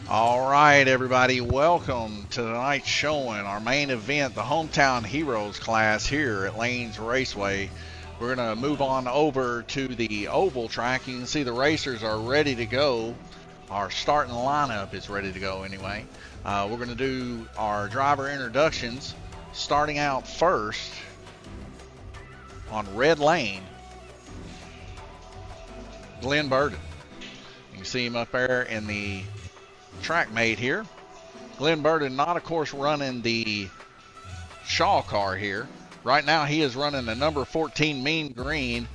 All right, everybody, welcome to tonight's showing, our main event, the Hometown Heroes class here at Lanes Raceway. We're going to move on over to the oval track. You can see the racers are ready to go. Our starting lineup is ready to go anyway. We're going to do our driver introductions, starting out first on red lane, Glenn Burden. You can see him up there in the track mate here. Glenn Burden not, of course, running the Shaw car here. Right now he is running the number 14 Mean Green.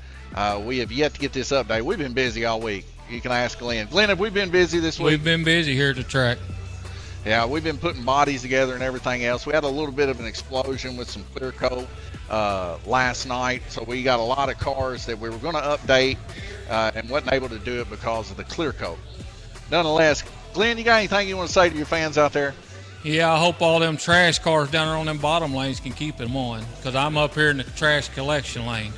We have yet to get this update. We've been busy all week. You can ask Glenn. Glenn, have we been busy this week? We've been busy here at the track. Yeah, we've been putting bodies together and everything else. We had a little bit of an explosion with some clear coat last night, so we got a lot of cars that we were going to update and wasn't able to do it because of the clear coat. Nonetheless, Glenn, you got anything you want to say to your fans out there? Yeah, I hope all them trash cars down there on them bottom lanes can keep in one, because I'm up here in the trash collection lane.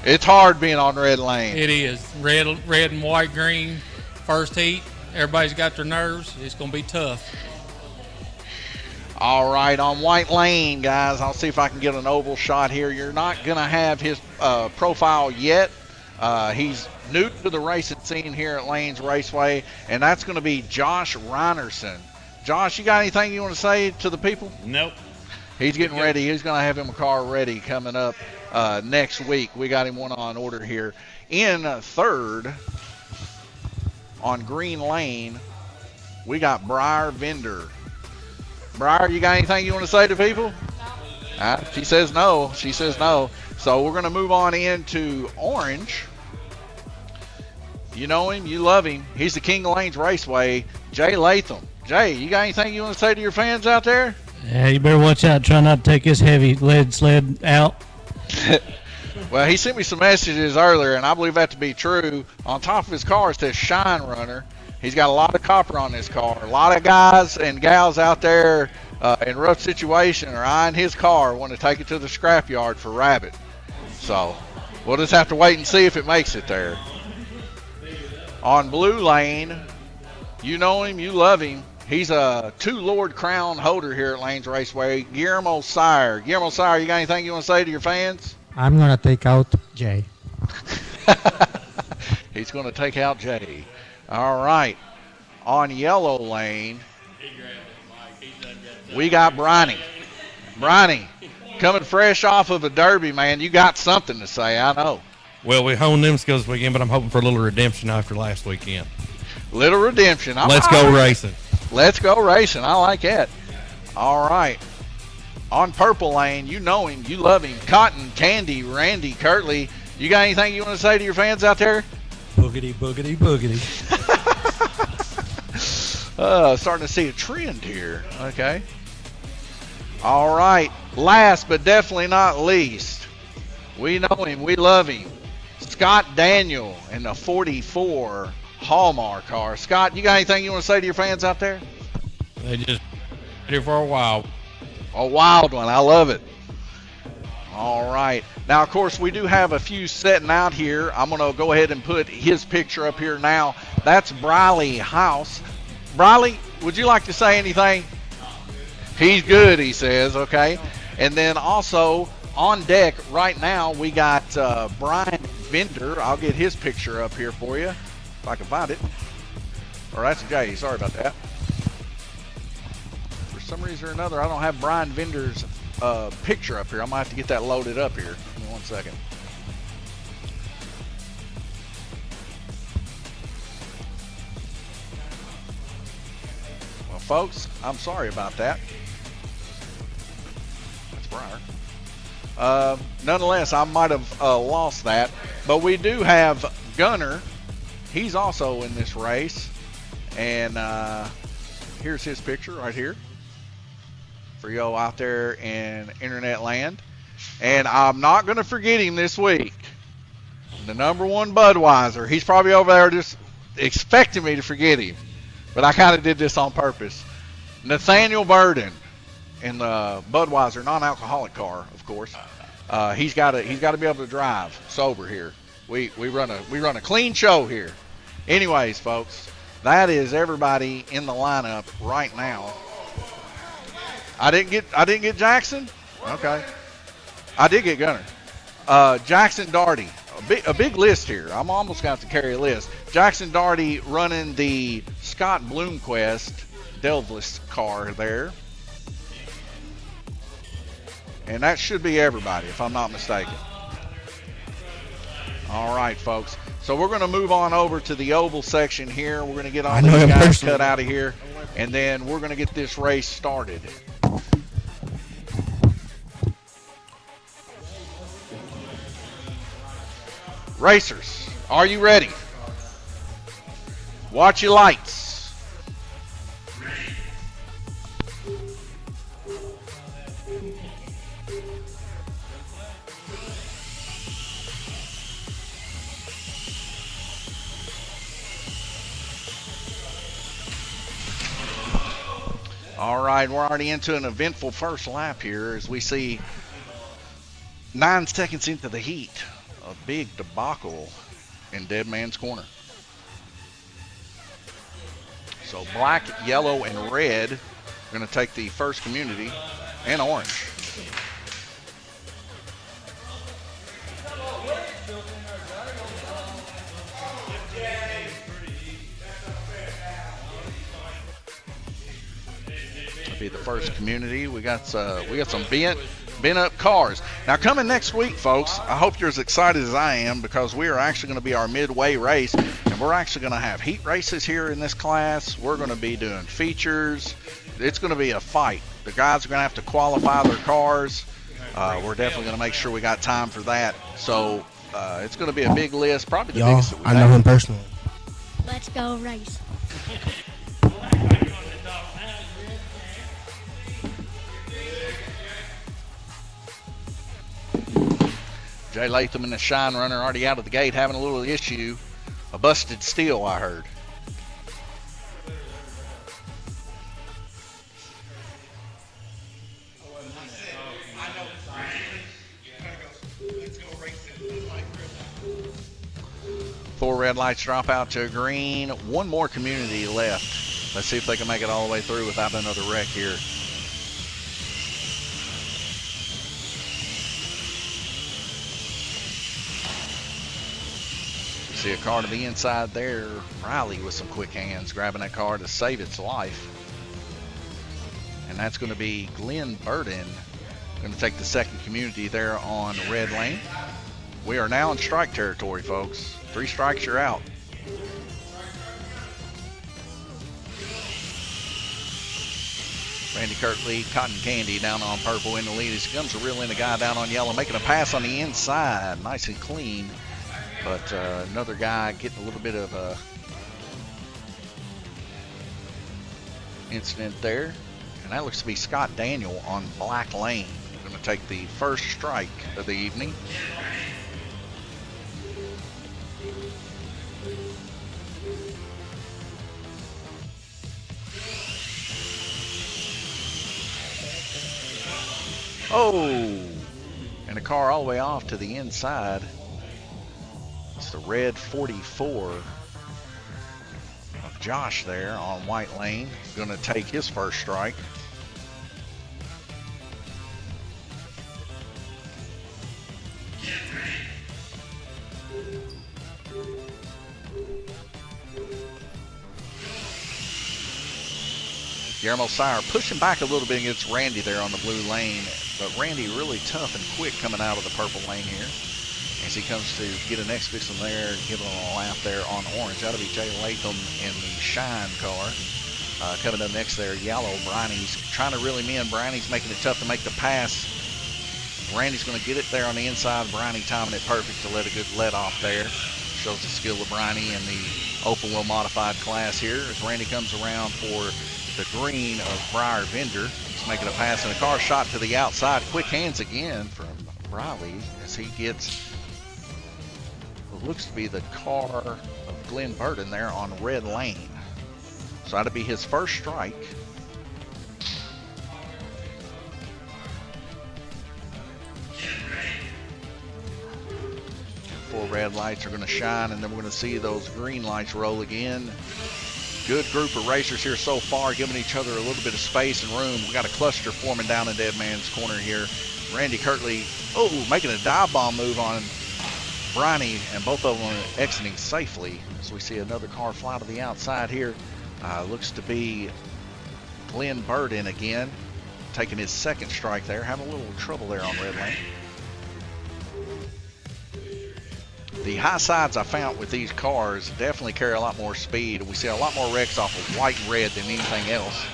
It's hard being on red lane. It is. Red and white, green, first heat. Everybody's got their nerves. It's going to be tough. All right, on white lane, guys, I'll see if I can get an oval shot here. You're not going to have his profile yet. He's new to the racing scene here at Lanes Raceway, and that's going to be Josh Reinerson. Josh, you got anything you want to say to the people? Nope. He's getting ready. He's going to have him a car ready coming up next week. We got him one on order here. In third, on green lane, we got Briar Vender. Briar, you got anything you want to say to people? No. She says no. She says no. So we're going to move on into orange. You know him, you love him. He's the King of Lanes Raceway, Jay Latham. Jay, you got anything you want to say to your fans out there? Yeah, you better watch out. Try not to take this heavy lead sled out. Well, he sent me some messages earlier, and I believe that to be true. On top of his car, it says Shine Runner. He's got a lot of copper on this car. A lot of guys and gals out there in rough situation are eyeing his car, want to take it to the scrapyard for rabbit. So we'll just have to wait and see if it makes it there. On blue lane, you know him, you love him. He's a two-Lord Crown holder here at Lanes Raceway, Guillermo Sire. Guillermo Sire, you got anything you want to say to your fans? I'm going to take out Jay. He's going to take out Jay. All right. On yellow lane, we got Bronny. Bronny, coming fresh off of a derby, man. You got something to say, I know. Well, we honed them skills this weekend, but I'm hoping for a little redemption after last weekend. Little redemption. Let's go racing. Let's go racing. I like that. All right. On purple lane, you know him, you love him. Cotton Candy, Randy Kirtley. You got anything you want to say to your fans out there? Boogity, boogity, boogity. Starting to see a trend here. Okay. All right. Last but definitely not least, we know him, we love him. Scott Daniel in the 44 Hallmark car. Scott, you got anything you want to say to your fans out there? They just ready for a while. A wild one. I love it. All right. Now, of course, we do have a few setting out here. I'm going to go ahead and put his picture up here now. That's Briley House. Briley, would you like to say anything? He's good, he says. Okay. And then also on deck right now, we got Brian Vender. I'll get his picture up here for you if I can find it. Or that's Jay. Sorry about that. For some reason or another, I don't have Brian Vender's picture up here. I'm going to have to get that loaded up here. Give me 1 second. Well, folks, I'm sorry about that. That's Briar. Nonetheless, I might have lost that. But we do have Gunner. He's also in this race. And here's his picture right here for y'all out there in internet land. And I'm not going to forget him this week. The number one Budweiser. He's probably over there just expecting me to forget him. But I kind of did this on purpose. Nathaniel Burden in the Budweiser non-alcoholic car, of course. He's got to be able to drive sober here. We run a clean show here. Anyways, folks, That is everybody in the lineup right now. I didn't get Jackson. Okay. I did get Gunner. Jackson Darty. A big list here. I'm almost going to have to carry a list. Jackson Darty running the Scott Bloomquist Delveless car there. And that should be everybody, if I'm not mistaken. All right, folks. So we're going to move on over to the oval section here. We're going to get all these guys cut out of here. And then we're going to get this race started. Racers, are you ready? Watch your lights. All right, we're already into an eventful first lap here as we see 9 seconds into the heat. A big debacle in Dead Man's Corner. So black, yellow, and red are going to take the first community, and orange. That'll be the first community. We got some bent up cars. Now coming next week, folks, I hope you're as excited as I am because we are actually going to be our midway race, and we're actually going to have heat races here in this class. We're going to be doing features. It's going to be a fight. The guys are going to have to qualify their cars. We're definitely going to make sure we got time for that. So it's going to be a big list, probably the biggest that we've I know him personally. Let's go race. Jay Latham and the Shine Runner already out of the gate having a little issue. A busted steel, I heard. Four red lights drop out to green. One more community left. Let's see if they can make it all the way through without another wreck here. See a car to the inside there. Riley with some quick hands grabbing that car to save its life. And that's going to be Glenn Burden. Going to take the second community there on red lane. We are now in strike territory, folks. 3 strikes, you're out. Randy Kirtley, Cotton Candy down on purple in the lead. He comes to reel in the guy down on yellow, making a pass on the inside. Nice and clean. But another guy getting a little bit of a incident there. And that looks to be Scott Daniel on black lane. Going to take the first strike of the evening. Oh, and the car all the way off to the inside. It's the red 44 of Josh there on white lane. Going to take his first strike. Guillermo Sire pushing back a little bit against Randy there on the blue lane, but Randy really tough and quick coming out of the purple lane here as he comes to get an exhibition there, giving a lap there on orange. That'll be Jay Latham in the Shine car. Coming up next there, yellow. Briney's trying to reel him in. Briney's making it tough to make the pass. Randy's going to get it there on the inside. Briney timing it perfect to let a good let off there. Shows the skill of Briney in the open wheel modified class here as Randy comes around for the green of Briar Vendor. He's making a pass and a car shot to the outside. Quick hands again from Riley as he gets what looks to be the car of Glenn Burden there on red lane. So that'll be his first strike. Four red lights are going to shine, and then we're going to see those green lights roll again. Good group of racers here so far, giving each other a little bit of space and room. We got a cluster forming down in Dead Man's Corner here. Randy Kirtley, making a dive bomb move on Briney, and both of them exiting safely. As we see another car fly to the outside here. Looks to be Glenn Burden again, taking his second strike there. Having a little trouble there on red lane. The high sides I found with these cars definitely carry a lot more speed. We see a lot more wrecks off of white and red than anything else.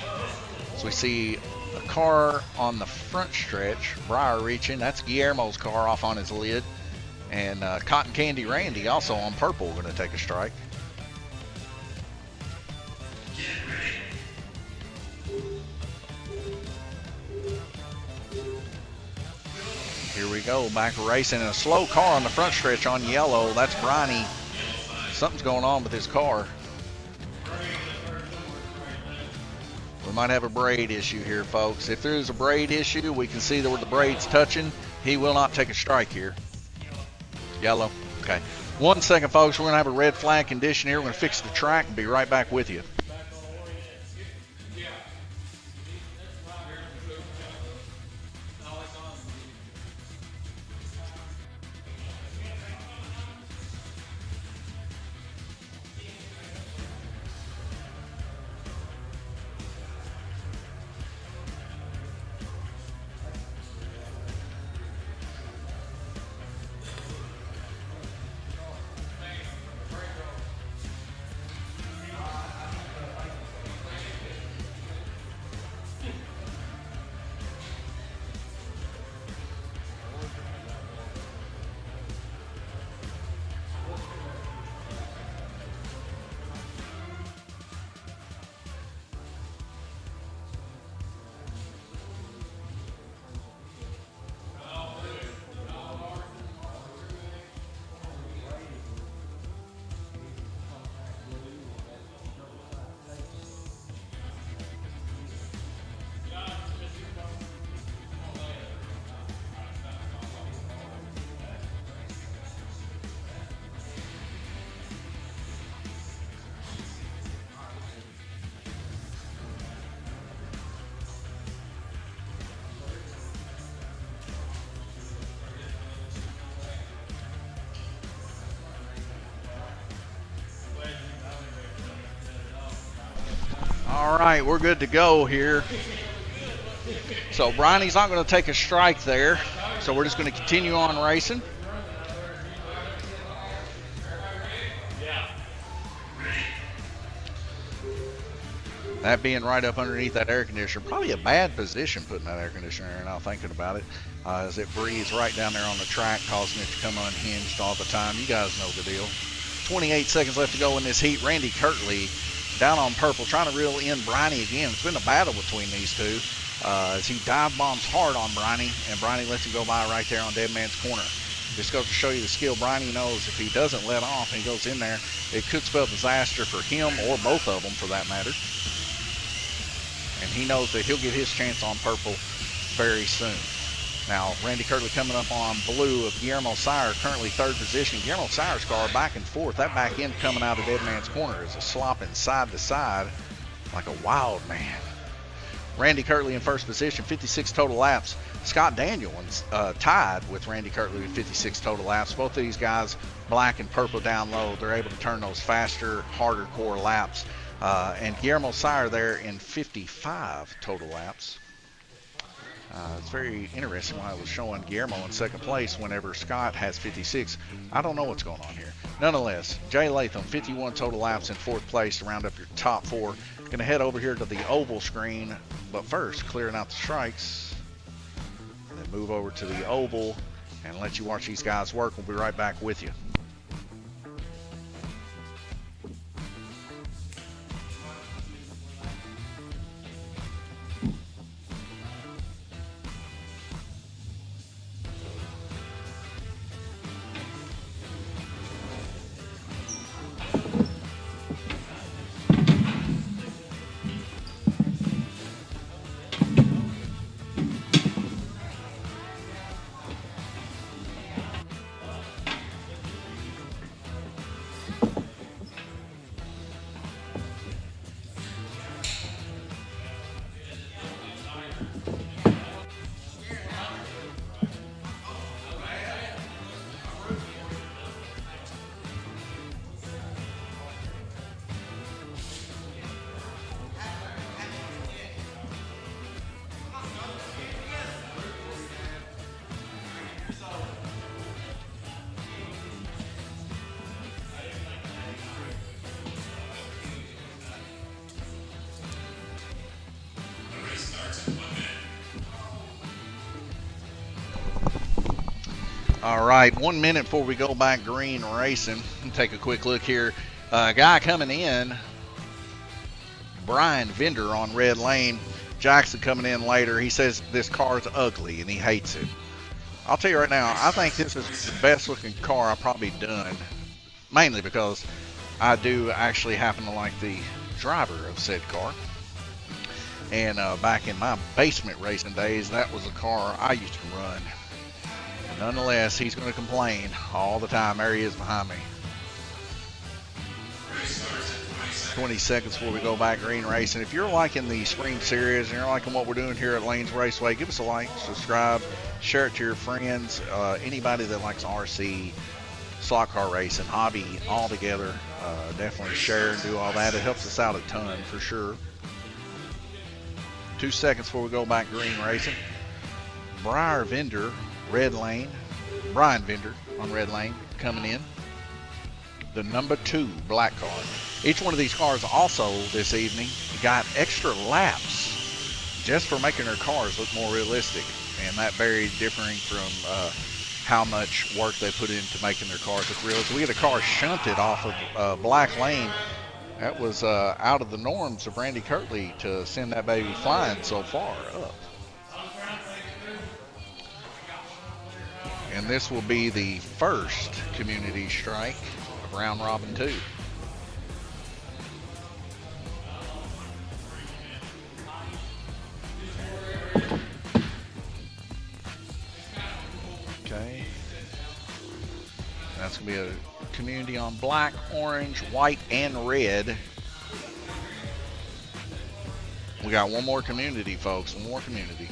So we see a car on the front stretch, Briar reaching. That's Guillermo's car off on his lid. And Cotton Candy Randy also on purple going to take a strike. Here we go, back racing in a slow car on the front stretch on yellow. That's Briney. Something's going on with his car. We might have a braid issue here, folks. If there is a braid issue, we can see that where the braid's touching. He will not take a strike here. Yellow. Okay. 1 second, folks. We're going to have a red flag condition here. We're going to fix the track and be right back with you. All right, we're good to go here. So Briney's not going to take a strike there. So we're just going to continue on racing. That being right up underneath that air conditioner. Probably a bad position putting that air conditioner in, now thinking about it. As it breathes right down there on the track, causing it to come unhinged all the time. You guys know the deal. 28 seconds left to go in this heat. Randy Kirtley down on purple, trying to reel in Briney again. It's been a battle between these two as he dive bombs hard on Briney, and Briney lets him go by right there on Dead Man's Corner. This goes to show you the skill. Briney knows if he doesn't let off and he goes in there, it could spell disaster for him or both of them for that matter. And he knows that he'll get his chance on purple very soon. Now, Randy Kirtley coming up on blue of Guillermo Sire, currently third position. Guillermo Sire's car back and forth. That back end coming out of Dead Man's Corner is a slopping side to side like a wild man. Randy Kirtley in first position, 56 total laps. Scott Daniels tied with Randy Kirtley with 56 total laps. Both of these guys, black and purple down low, they're able to turn those faster, harder core laps. And Guillermo Sire there in 55 total laps. It's very interesting when I was showing Guillermo in second place whenever Scott has 56. I don't know what's going on here. Nonetheless, Jay Latham, 51 total laps in fourth place to round up your top four. Going to head over here to the oval screen, but first clearing out the strikes. And then move over to the oval and let you watch these guys work. We'll be right back with you. All right, 1 minute before we go back green racing. Take a quick look here. Guy coming in, Brian Vender on red lane. Jackson coming in later. He says this car's ugly and he hates it. I'll tell you right now, I think this is the best looking car I've probably done, mainly because I do actually happen to like the driver of said car. And back in my basement racing days, that was a car I used to run. Nonetheless, he's going to complain all the time. There he is behind me. 20 seconds before we go back green racing. If you're liking the Spring Series and you're liking what we're doing here at Lanes Raceway, give us a like, subscribe, share it to your friends. Anybody that likes RC, slot car racing, hobby all together, definitely share and do all that. It helps us out a ton for sure. 2 seconds before we go back green racing. Brian Vender, red lane. Brian Vender on red lane coming in. The number 2 black car. Each one of these cars also this evening got extra laps just for making their cars look more realistic, and that varied differing from how much work they put into making their cars look real. So we get a car shunted off of black lane. That was out of the norms of Randy Kirtley to send that baby flying so far up. And this will be the first community strike of round robin 2. Okay. That's going to be a community on black, orange, white, and red. We got one more community, folks. One more community.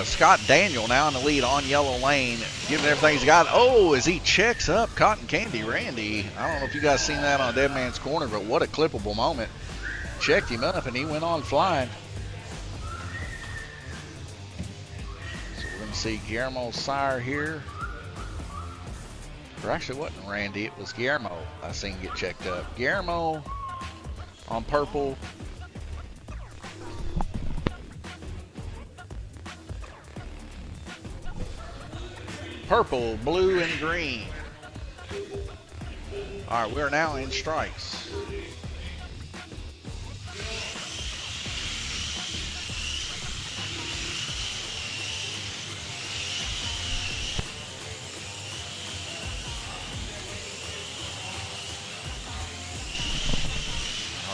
Scott Daniel now in the lead on yellow lane, giving everything he's got. Oh, as he checks up Cotton Candy Randy. I don't know if you guys seen that on Dead Man's Corner, but what a clippable moment. Checked him up and he went on flying. So we're going to see Guillermo Sire here. Or actually, it wasn't Randy, it was Guillermo I seen get checked up. Guillermo on purple. Purple, blue, and green. All right, we are now in strikes.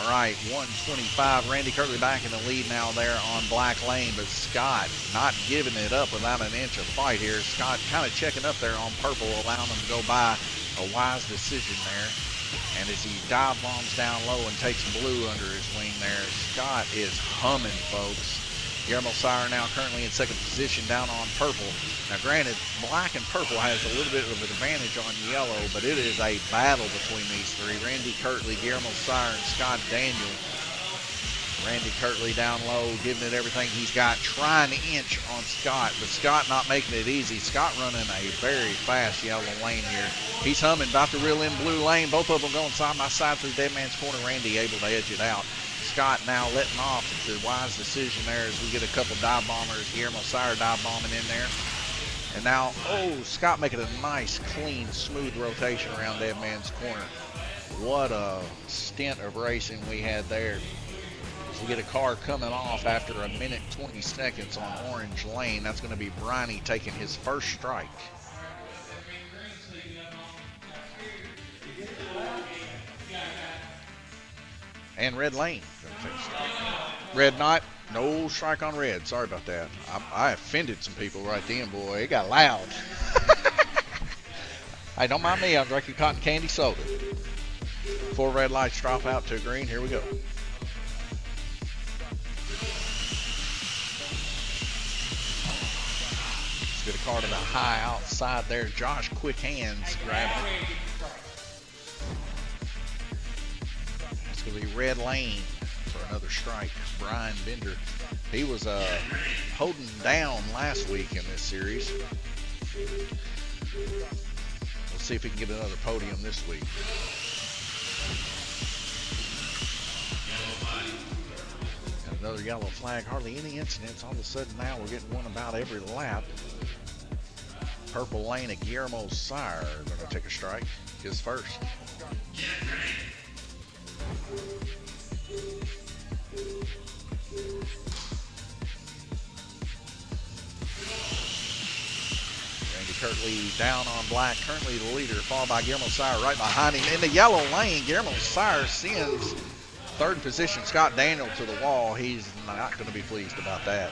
All right, 125. Randy Kirtley back in the lead now there on black lane, but Scott not giving it up without an inch of fight here. Scott kind of checking up there on purple, allowing him to go by. A wise decision there. And as he dive bombs down low and takes blue under his wing there, Scott is humming, folks. Guillermo Sire now currently in second position down on purple. Now granted, black and purple has a little bit of an advantage on yellow, but it is a battle between these three. Randy Kirtley, Guillermo Sire, and Scott Daniel. Randy Kirtley down low, giving it everything he's got, trying to inch on Scott, but Scott not making it easy. Scott running a very fast yellow lane here. He's humming, about to reel in blue lane. Both of them going side by side through Dead Man's Corner. Randy able to edge it out. Scott now letting off. It's a wise decision there as we get a couple dive bombers. Guillermo Sire dive bombing in there. And now, oh, Scott making a nice, clean, smooth rotation around Dead Man's Corner. What a stint of racing we had there. We get a car coming off after a minute 20 seconds on orange lane. That's going to be Briney taking his first strike. And red lane. Red not. No strike on red. Sorry about that. I offended some people right then, boy. It got loud. Hey, don't mind me. I'm drinking cotton candy soda. 4 red lights drop out to green. Here we go. Get a car to the high outside there. Josh Quick Hands grabbing it. It's going to be red lane for another strike. Brian Bender He was holding down last week in this series. Let's see if he can get another podium this week. Got another yellow flag. Hardly any incidents. All of a sudden now we're getting one about every lap. Purple lane of Guillermo Sire going to take a strike. His first. Currently down on black, currently the leader, followed by Guillermo Sire right behind him. In the yellow lane, Guillermo Sire sends third position Scott Daniel to the wall. He's not going to be pleased about that.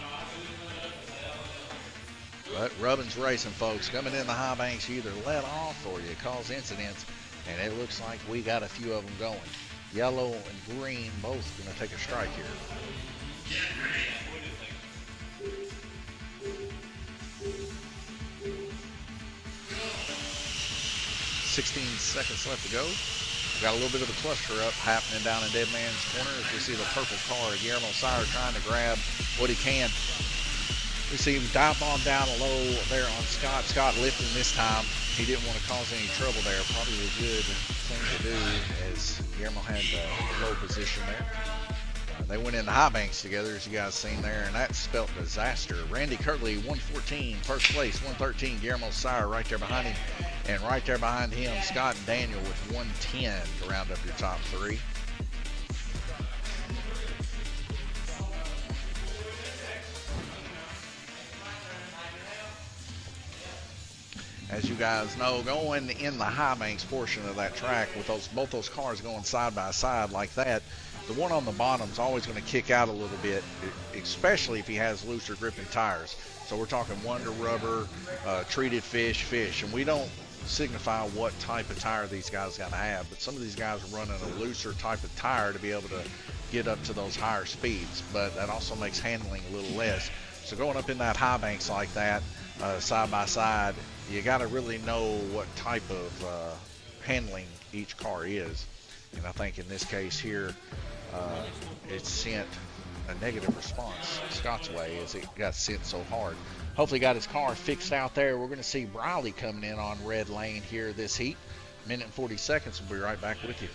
But Rubbin's racing, folks. Coming in the high banks, you either let off or you cause incidents, and it looks like we got a few of them going. Yellow and green both going to take a strike here. 16 seconds left to go. Got a little bit of a cluster up happening down in Dead Man's Corner as we see the purple car of Guillermo Sire trying to grab what he can. We see him dive bomb down low there on Scott. Scott lifting this time. He didn't want to cause any trouble there. Probably a good thing to do as Guillermo had the low position there. They went in the high banks together, as you guys seen there, and that spelt disaster. Randy Kirtley, 114, first place, 113. Guillermo Sire right there behind him. And right there behind him, Scott and Daniel with 110 to round up your top three. As you guys know, going in the high banks portion of that track with both those cars going side by side like that, the one on the bottom is always going to kick out a little bit, especially if he has looser gripping tires. So we're talking Wonder Rubber, treated fish, and we don't signify what type of tire these guys got to have, but some of these guys are running a looser type of tire to be able to get up to those higher speeds, but that also makes handling a little less. So going up in that high banks like that, side by side, you got to really know what type of handling each car is. And I think in this case here, it sent a negative response Scott's way as it got sent so hard. Hopefully got his car fixed out there. We're going to see Briley coming in on red lane here this heat. Minute and 40 seconds. We'll be right back with you.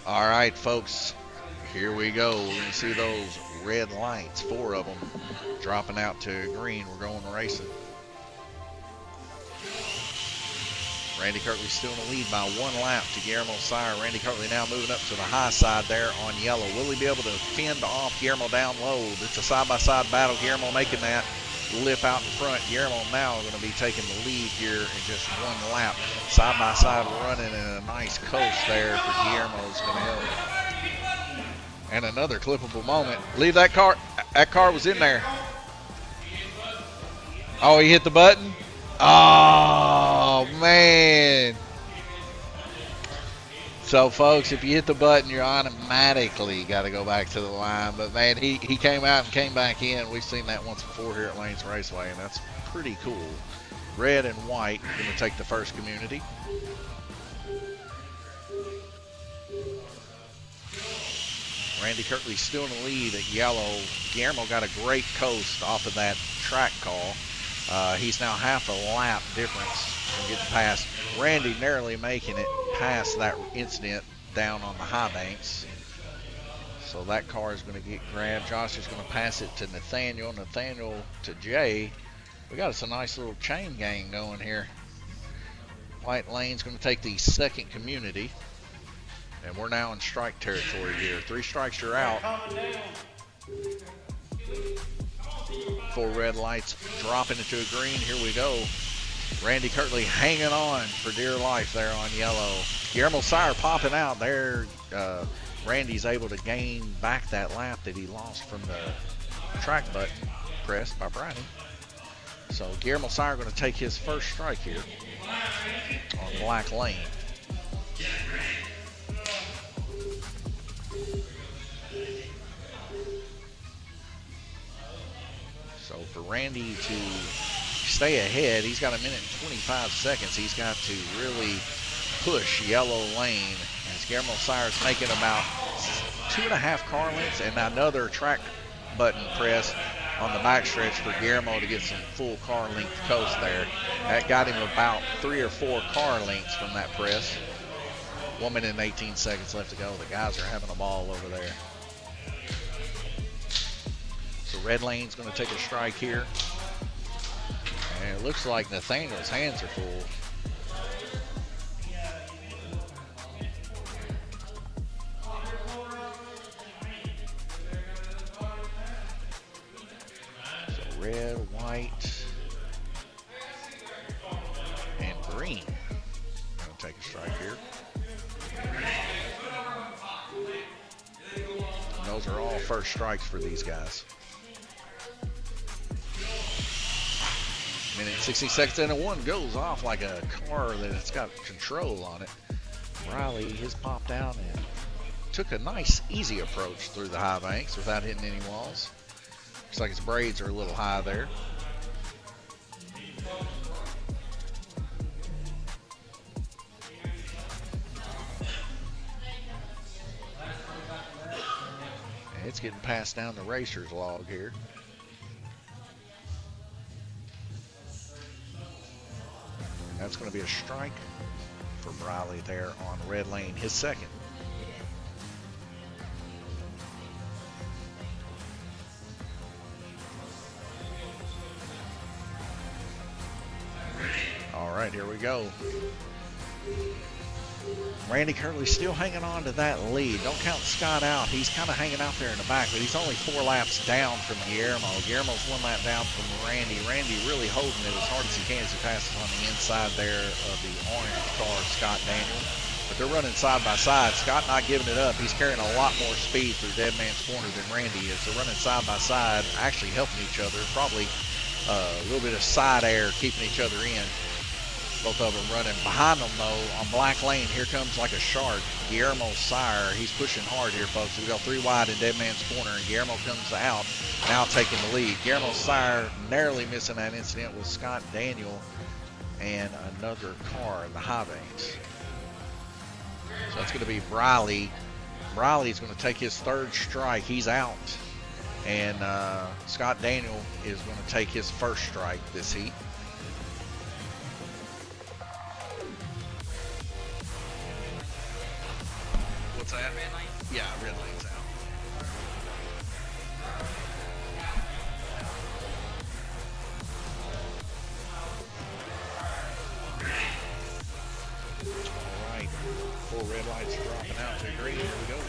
All right, folks, here we go. We're going to see those red lights, 4 of them, dropping out to green. We're going racing. Randy Kirtley still in the lead by 1 lap to Guillermo Sire. Randy Kirtley now moving up to the high side there on yellow. Will he be able to fend off Guillermo down low? It's a side-by-side battle. Guillermo making that lip out in front. Guillermo now going to be taking the lead here in just 1 lap. Side-by-side running in a nice coast there for Guillermo is going to help. And another clippable moment. Leave that car. That car was in there. Oh, he hit the button? Oh, man. So, folks, if you hit the button, you're automatically got to go back to the line. But, man, he came out and came back in. We've seen that once before here at Lanes Raceway, and that's pretty cool. Red and white going to take the first community. Randy Kirtley still in the lead at yellow. Guillermo got a great coast off of that track call. He's now half a lap difference from getting past. Randy narrowly making it past that incident down on the high banks. So that car is going to get grabbed. Josh is going to pass it to Nathaniel. Nathaniel to Jay. We got us a nice little chain gang going here. White Lane's going to take the second community. And we're now in strike territory here. 3 strikes, you're out. 4 red lights dropping into a green. Here we go. Randy Kirtley hanging on for dear life there on yellow. Guillermo Sire popping out there. Randy's able to gain back that lap that he lost from the track button pressed by Brady. So Guillermo Sire going to take his first strike here on Black Lane. So for Randy to stay ahead, he's got 1 minute and 25 seconds. He's got to really push yellow lane as Guillermo Sire's making about 2.5 car lengths and another track button press on the backstretch for Guillermo to get some full car length coast there. That got him about 3 or 4 car lengths from that press. 1 minute and 18 seconds left to go. The guys are having a ball over there. So red lane's going to take a strike here. And it looks like Nathaniel's hands are full. So red, white, and green. Going to take a strike here. And those are all first strikes for these guys. Minute 60 seconds and one goes off like a car that's got control on it. Riley has popped out and took a nice easy approach through the high banks without hitting any walls. Looks like his braids are a little high there. And it's getting passed down the racer's log here. That's going to be a strike for Briley there on red lane, his second. All right, here we go. Randy Kirtley still hanging on to that lead. Don't count Scott out. He's kind of hanging out there in the back, but he's only 4 laps down from Guillermo. Guillermo's 1 lap down from Randy. Randy really holding it as hard as he can as he passes on the inside there of the orange car, Scott Daniel. But they're running side by side. Scott not giving it up. He's carrying a lot more speed through Dead Man's Corner than Randy is. They're running side by side, actually helping each other. Probably a little bit of side air keeping each other in. Both of them running behind them, though, on Black Lane. Here comes like a shark, Guillermo Sire. He's pushing hard here, folks. We go 3 wide in Dead Man's Corner, and Guillermo comes out, now taking the lead. Guillermo Sire narrowly missing that incident with Scott Daniel and another car in the high banks. So it's going to be Briley. Briley's going to take his 3rd strike. He's out. And Scott Daniel is going to take his 1st strike this heat. What's that? Red lane? Yeah, red lane's out. All right, 4 red lights dropping out to green. Here we go.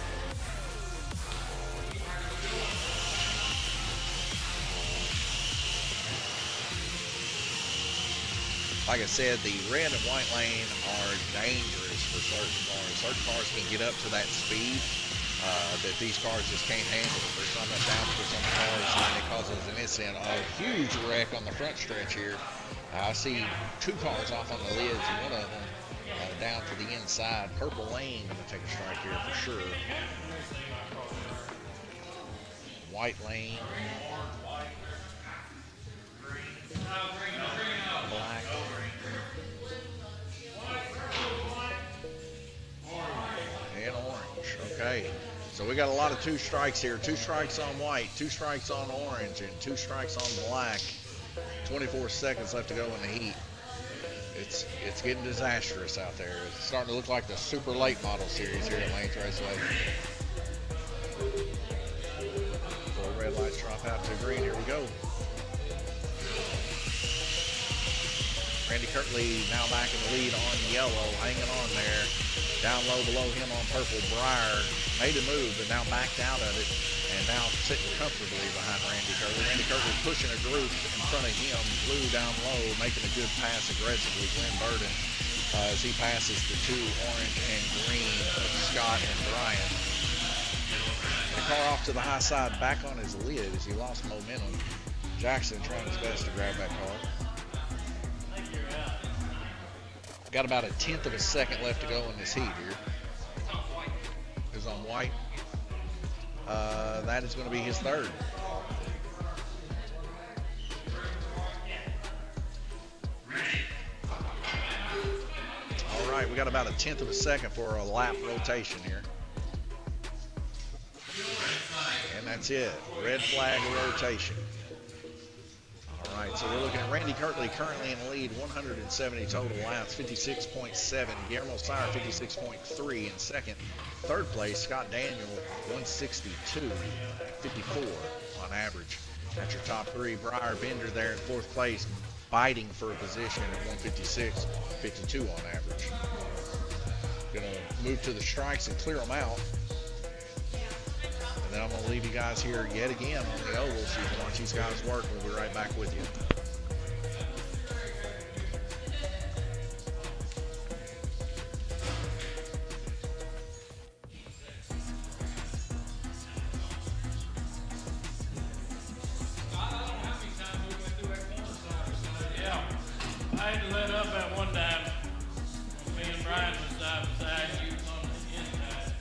Like I said, the red and white lane are dangerous for certain cars. Certain cars can get up to that speed that these cars just can't handle. There's so much downforce on the cars, and it causes an incident. A huge wreck on the front stretch here. I see 2 cars off on the lids, and one of them down to the inside. Purple Lane going to take a strike here for sure. White Lane. Black. And orange. Okay. So we got a lot of 2 strikes here. 2 strikes on white, 2 strikes on orange, and 2 strikes on black. 24 seconds left to go in the heat. It's getting disastrous out there. It's starting to look like the super late model series here at Lanes Raceway. 4 red lights drop out to green. Here we go. Randy Kirtley now back in the lead on yellow, hanging on there. Down low below him on purple, Breyer made a move, but now backed out of it, and now sitting comfortably behind Randy Kirtley. Randy Kirtley pushing a group in front of him, blue down low, making a good pass aggressively. Glenn Burden as he passes the 2 orange and green of Scott and Brian. The car off to the high side, back on his lid as he lost momentum. Jackson trying his best to grab that car. Got about a 1/10 of a second left to go in this heat here. Who's on white? That is going to be his 3rd. All right, we got about a 1/10 of a second for a lap rotation here. And that's it. Red flag rotation. All right, so we're looking at Randy Kirtley currently in the lead, 170 total laps, 56.7. Guillermo Sire, 56.3 in second. 3rd place, Scott Daniel, 162, 54 on average. That's your top 3. Breyer Bender there in 4th place, fighting for a position at 156, 52 on average. Gonna move to the strikes and clear them out. And then I'm going to leave you guys here yet again on the oval so you can watch these guys work. We'll be right back with you. Yeah, I had to let up at one time. Me and Brian was side by side. You was on the inside.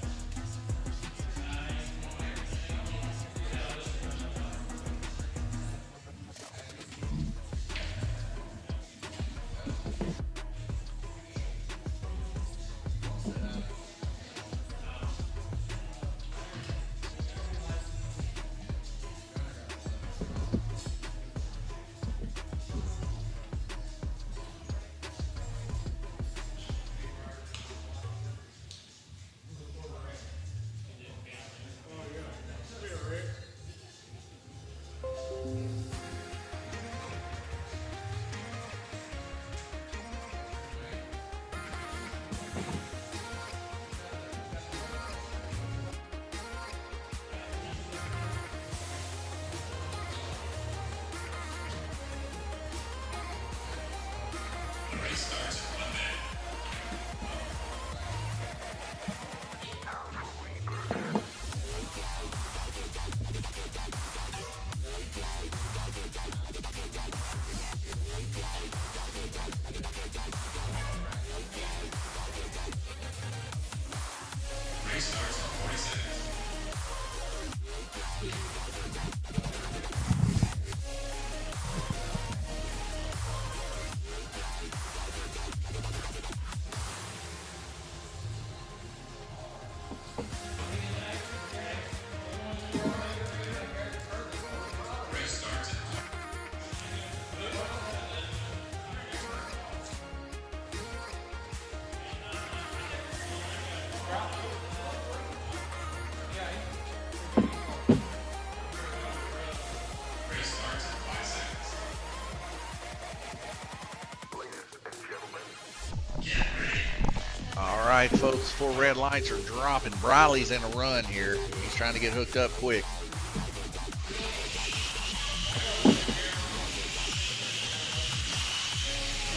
All right, folks, 4 red lights are dropping. Briley's in a run here. He's trying to get hooked up quick.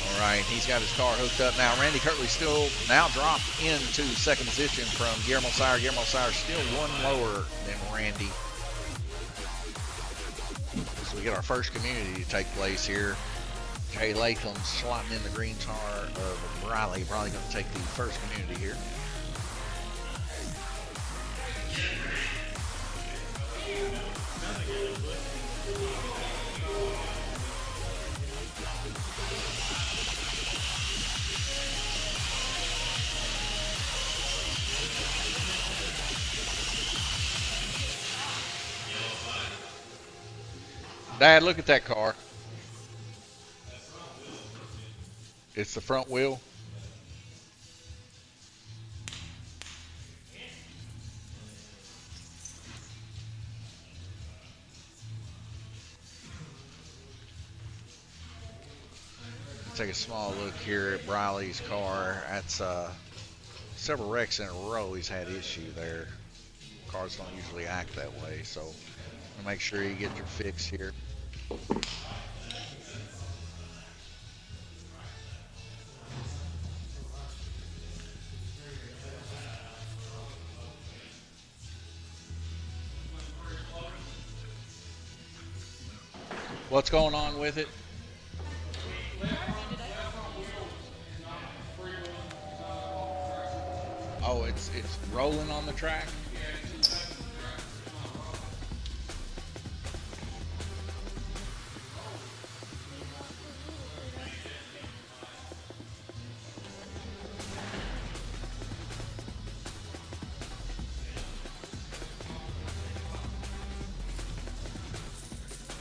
All right, he's got his car hooked up now. Randy Kirtley still now dropped into 2nd position from Guillermo Sire. Guillermo Sire still 1 lower than Randy. So we get our first community to take place here Jay Latham slotting in the green car of Riley. Probably going to take the first community here. Dad, look at that car. It's the front wheel. Take a small look here at Briley's car. That's several wrecks in a row. He's had issue there. Cars don't usually act that way, so make sure you get your fix here. What's going on with it? Oh, it's rolling on the track?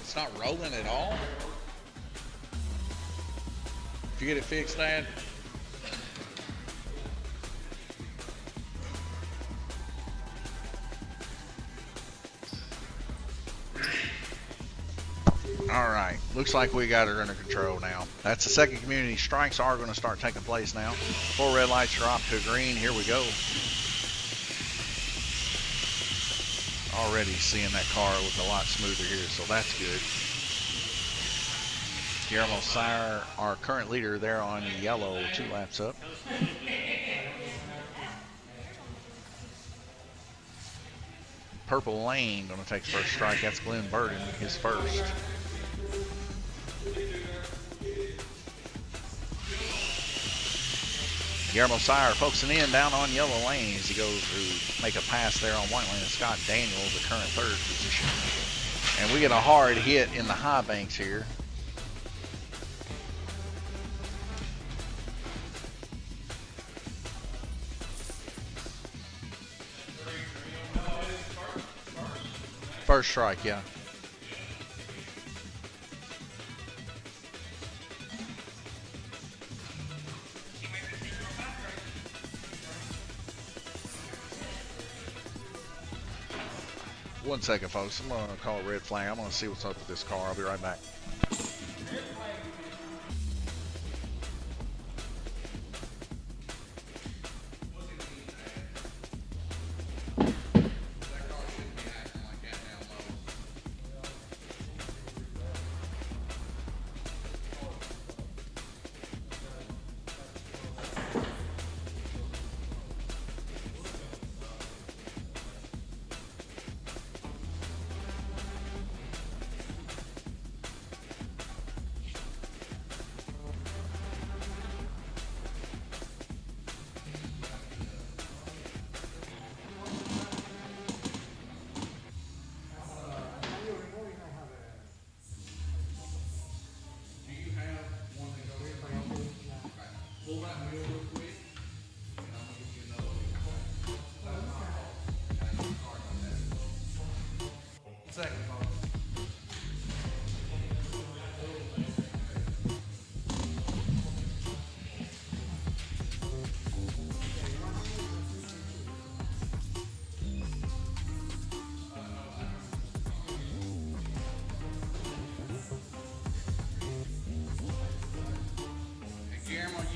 It's not rolling at all? Did you get it fixed, Dad? All right, looks like we got her under control now. That's the second community. Strikes are going to start taking place now. 4 red lights drop to green. Here we go. Already seeing that car look a lot smoother here, so that's good. Guillermo Sire, our current leader there on yellow, 2 laps up. Purple Lane going to take the first strike. That's Glenn Burden, his first. Guillermo Sire focusing in down on yellow lane as he goes to make a pass there on white lane. Scott Daniels, the current 3rd position. And we get a hard hit in the high banks here. First strike, yeah. One second, folks. I'm going to call a red flag. I'm going to see what's up with this car. I'll be right back.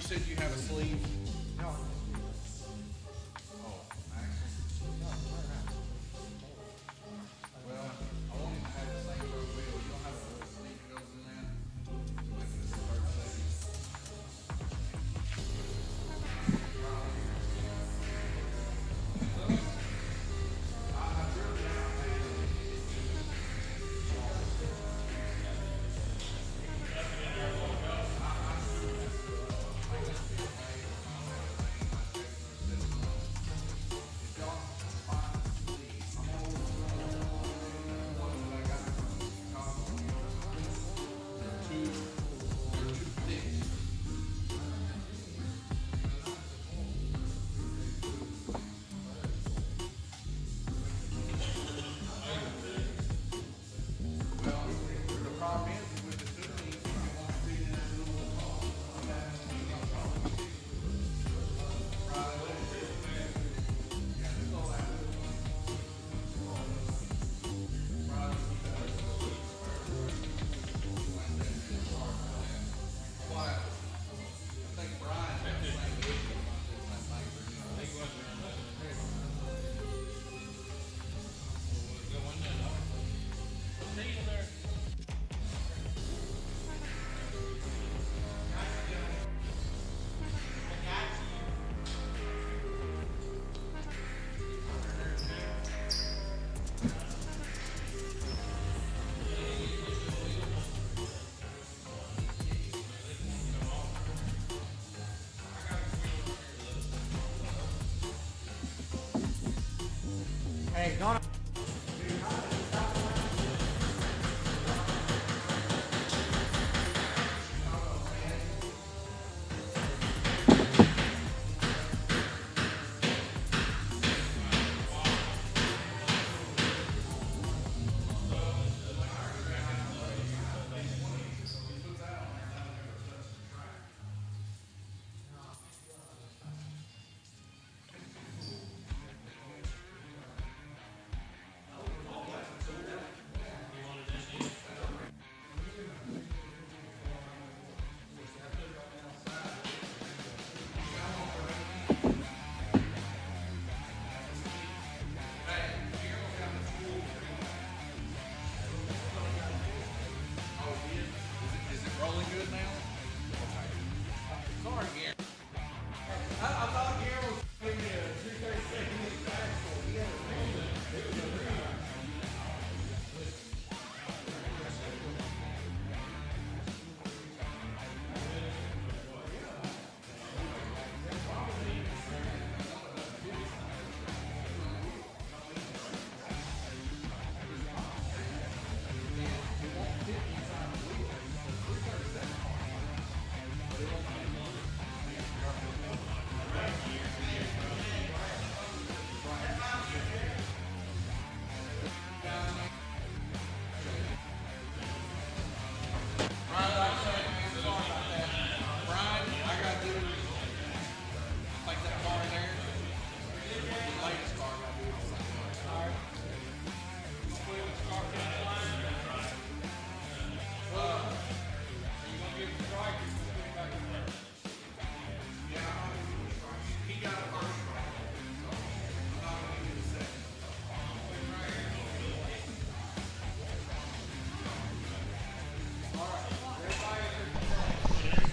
Said you have a sleeve? No. Oh, actually. No, well, I want you to have the same road wheel. You don't have a little sleeve that goes in that. Make it a 3rd second.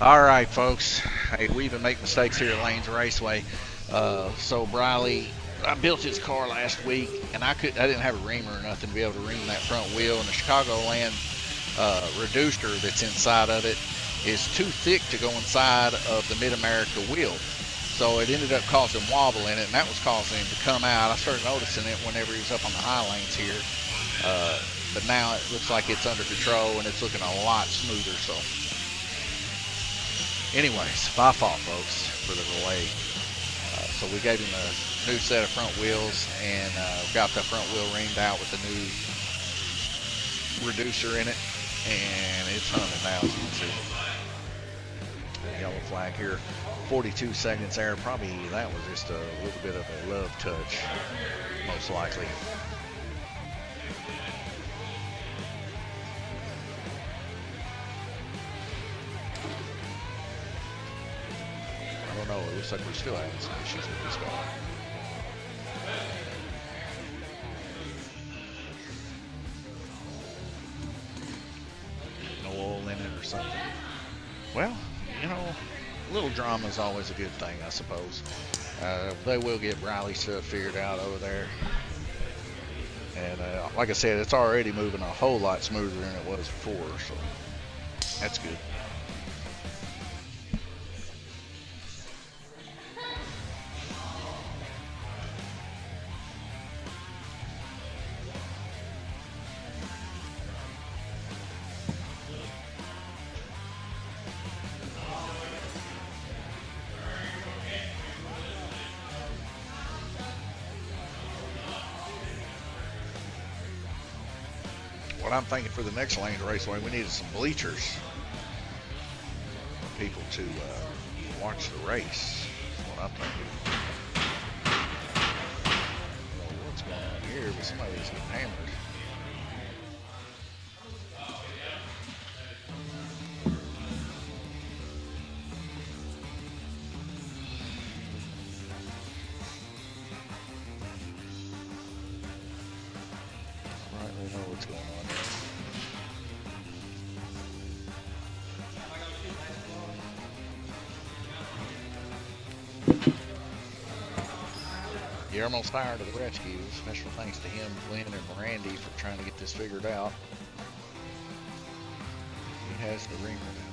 All right, folks. Hey, we even make mistakes here at Lanes Raceway. So Briley, I built his car last week, and I didn't have a reamer or nothing to be able to ream that front wheel, and the Chicagoland reducer that's inside of it is too thick to go inside of the Mid-America wheel. So it ended up causing wobble in it, and that was causing him to come out. I started noticing it whenever he was up on the high lanes here. But now it looks like it's under control, and it's looking a lot smoother. So anyways, my fault, folks, for the delay. So we gave him a new set of front wheels, and got the front wheel reamed out with the new reducer in it, and it's humming now, as you can see. Yellow flag here, 42 seconds there. Probably that was just a little bit of a love touch, most likely. I don't know, it looks like we're still having some issues with this car. No oil in it or something. Well, you know, a little drama is always a good thing, I suppose. They will get Riley's stuff figured out over there. And like I said, it's already moving a whole lot smoother than it was before, so that's good. What I'm thinking for the next Lanes Raceway, we needed some bleachers for people to watch the race. That's what I'm thinking. I don't know what's going on here, but somebody's getting hammered. I don't know what's going on. Guillermo's fired to the rescue. Special thanks to him, Glenn, and Randy for trying to get this figured out. He has the reamer now.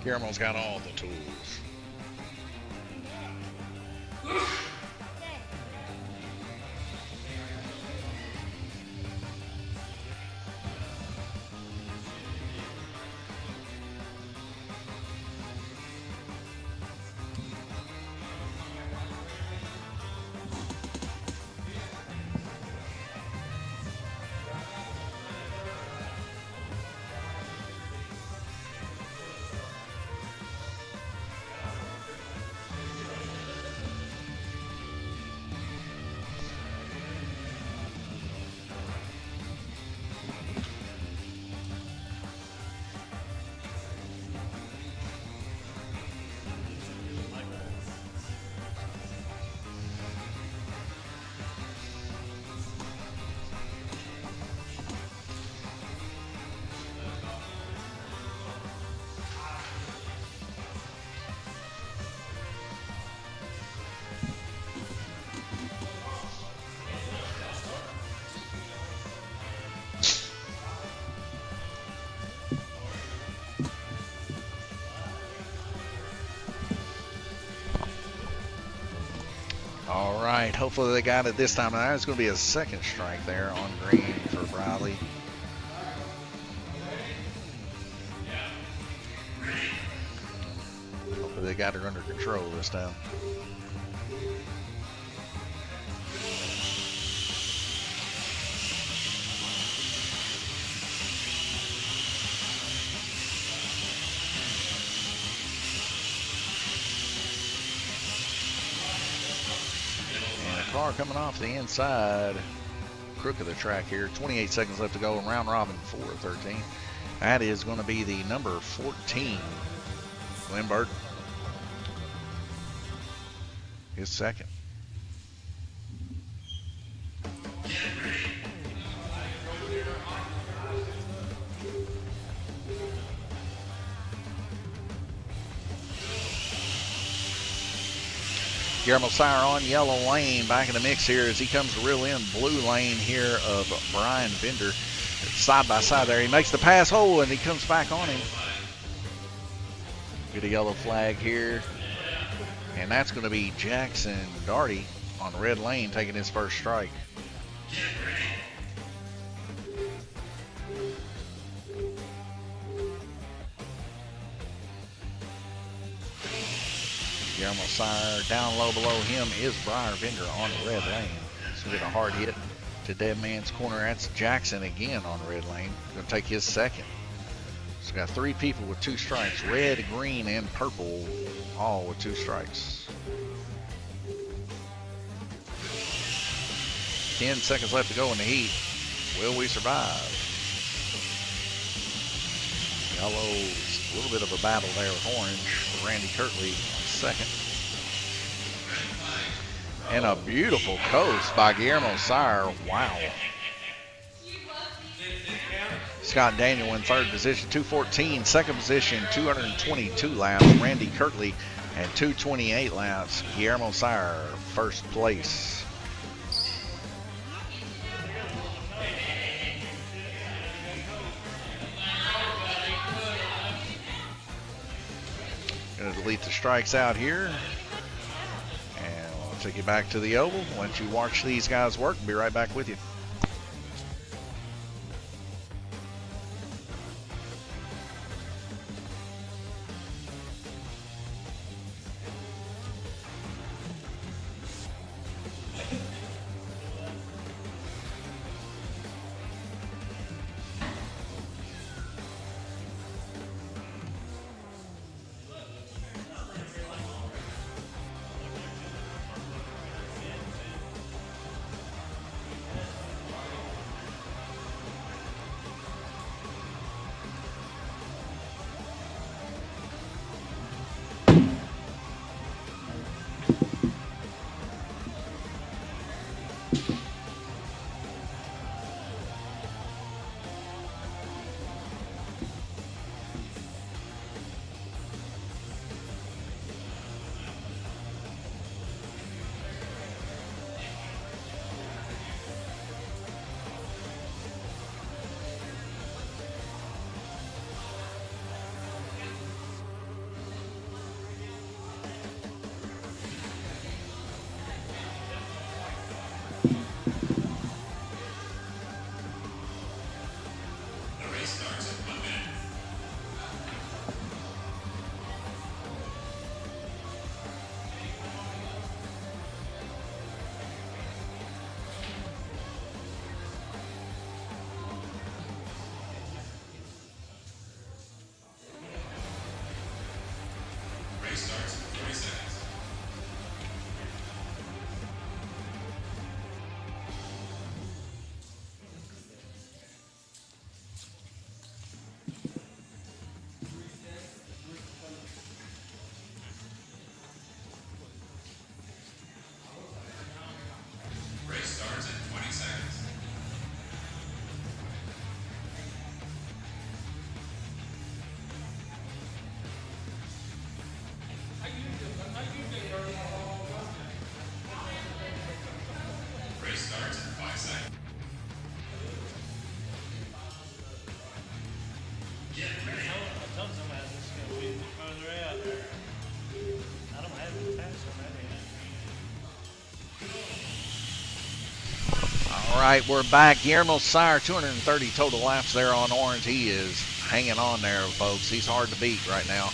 Guillermo's got all the tools. right, hopefully they got it this time. Now it's going to be a second strike there on green for Briley. Hopefully they got her under control this time. Car coming off the inside crook of the track here. 28 seconds left to go in round robin 4-13. That is going to be the number 14, Glenn Burton. His second. Guillermo Sire on yellow lane, back in the mix here as he comes to reel in blue lane here of Brian Bender. Side by side there. He makes the pass hole and he comes back on him. Get a yellow flag here. And that's going to be Jackson Darty on red lane taking his first strike. Guillermo Sire down low below him is Brian Bender on the red lane. So we get a hard hit to dead man's corner. That's Jackson again on the red lane. Going to take his second. So we got 3 people with 2 strikes. Red, green, and purple all with 2 strikes. 10 seconds left to go in the heat. Will we survive? Yellow's a little bit of a battle there with orange for Randy Kirtley on second. And a beautiful coast by Guillermo Sire. Wow. Scott Daniel in third position, 214. Second position, 222 laps. Randy Kirtley at 228 laps. Guillermo Sire, first place. Going to delete the strikes out here. And I'll take you back to the oval. Once you watch these guys work, be right back with you. right, we're back. Guillermo Sire, 230 total laps there on orange. He is hanging on there, folks. He's hard to beat right now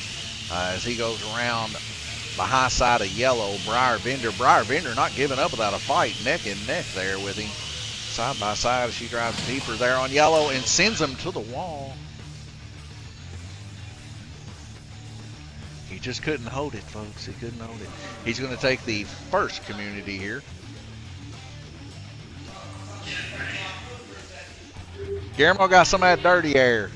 as he goes around the high side of yellow. Briar Vender not giving up without a fight, neck and neck there with him. Side by side as she drives deeper there on yellow and sends him to the wall. He just couldn't hold it, folks. He couldn't hold it. He's going to take the first community here. Guillermo got some of that dirty air.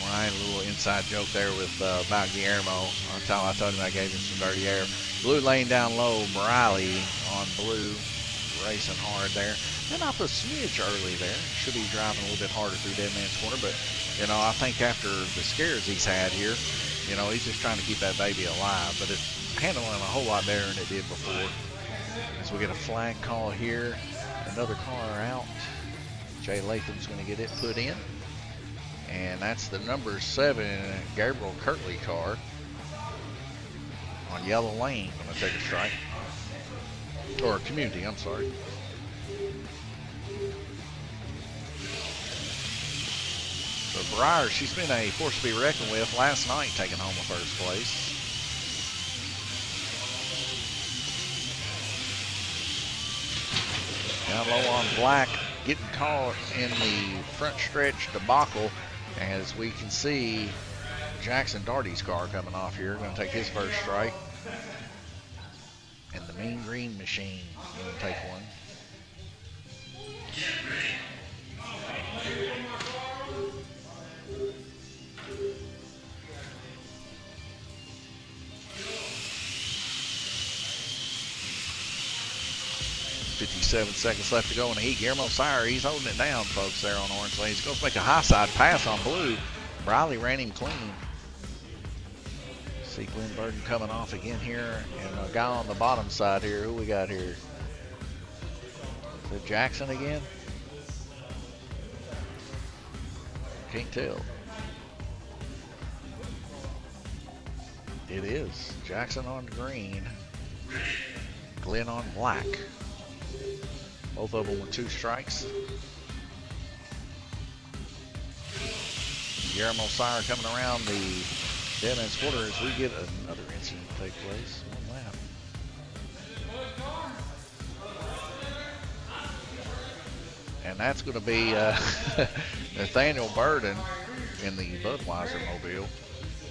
All right, a little inside joke there with about Guillermo. I told him I gave him some dirty air. Blue lane down low, Briley on blue, racing hard there. And off a smidge early there. Should be driving a little bit harder through Dead Man's Corner, but, you know, I think after the scares he's had here, you know, he's just trying to keep that baby alive, but it's handling a whole lot better than it did before. As we get a flag call here, another car out. Jay Latham's going to get it put in. And that's the number 7 Gabriel Kirtley car on yellow lane. Going to take a strike. Or community, I'm sorry. So Briar, she's been a force to be reckoned with last night, taking home the first place. Down low on Black, getting caught in the front stretch debacle. As we can see, Jackson Darty's car coming off here, going to take his first strike. And the Mean Green Machine going to take one. .57 seconds left to go in the heat. Guillermo Sire, he's holding it down, folks, there on orange lane. He's going to make a high side pass on blue. Briley ran him clean. See Glenn Burden coming off again here. And a guy on the bottom side here. Who we got here? Is it Jackson again? Can't tell. It is. Jackson on green. Glenn on black. Both of them with 2 strikes. Guillermo Sire coming around the Dead Man's Quarter as we get another incident take place. One lap. And that's going to be Nathaniel Burden in the Budweiser mobile.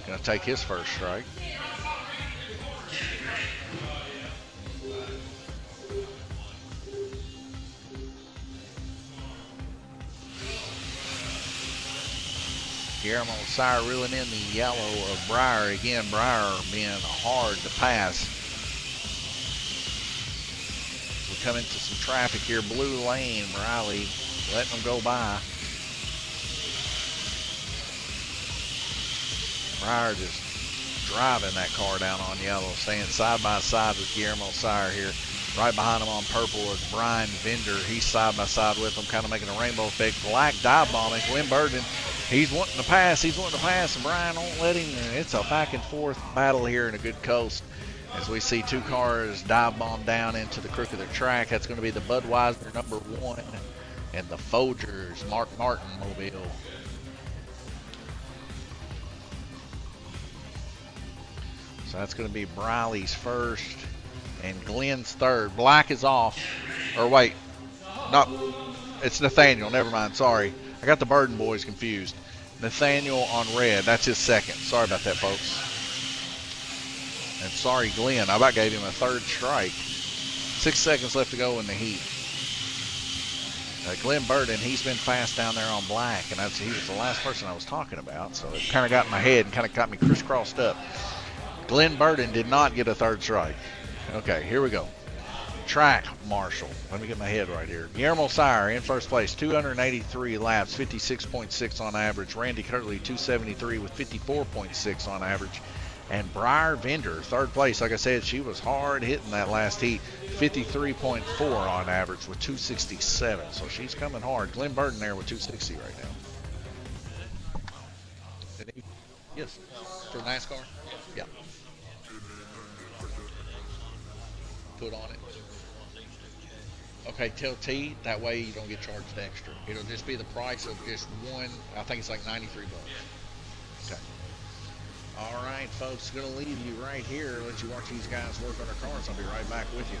Going to take his first strike. Guillermo Sire reeling in the yellow of Briar. Again, Briar being hard to pass. We come into some traffic here. Blue lane, Riley letting them go by. Briar just driving that car down on yellow, staying side by side with Guillermo Sire here. Right behind him on purple is Brian Vender. He's side by side with him, kind of making a rainbow effect. Black dive bombing. Glenn Burden, he's wanting to pass. And Brian won't let him. It's a back and forth battle here in a good coast. As we see 2 cars dive bomb down into the crook of the track. That's going to be the Budweiser number 1 and the Folgers Mark Martin mobile. So that's going to be Briley's first and Glenn's third. Black is off. Or wait, it's Nathaniel. Never mind. Sorry. I got the Burden boys confused. Nathaniel on red. That's his second. Sorry about that, folks. And sorry, Glenn. I about gave him a 3rd strike. 6 seconds left to go in the heat. Glenn Burden, he's been fast down there on black, and he was the last person I was talking about, so it kind of got in my head and kind of got me crisscrossed up. Glenn Burden did not get a 3rd strike. Okay, here we go. Track marshal. Let me get my head right here. Guillermo Sire in first place, 283 laps, 56.6 on average. Randy Kirtley, 273 with 54.6 on average. And Briar Vender, 3rd place. Like I said, she was hard hitting that last heat, 53.4 on average with 267. So she's coming hard. Glenn Burden there with 260 right now. Yes, for NASCAR? Yeah. put on it? Okay, tell T. That way you don't get charged extra. It'll just be the price of just one. I think it's like 93 bucks. Okay. All right, folks. Gonna leave you right here. Let you watch these guys work on their cars. I'll be right back with you.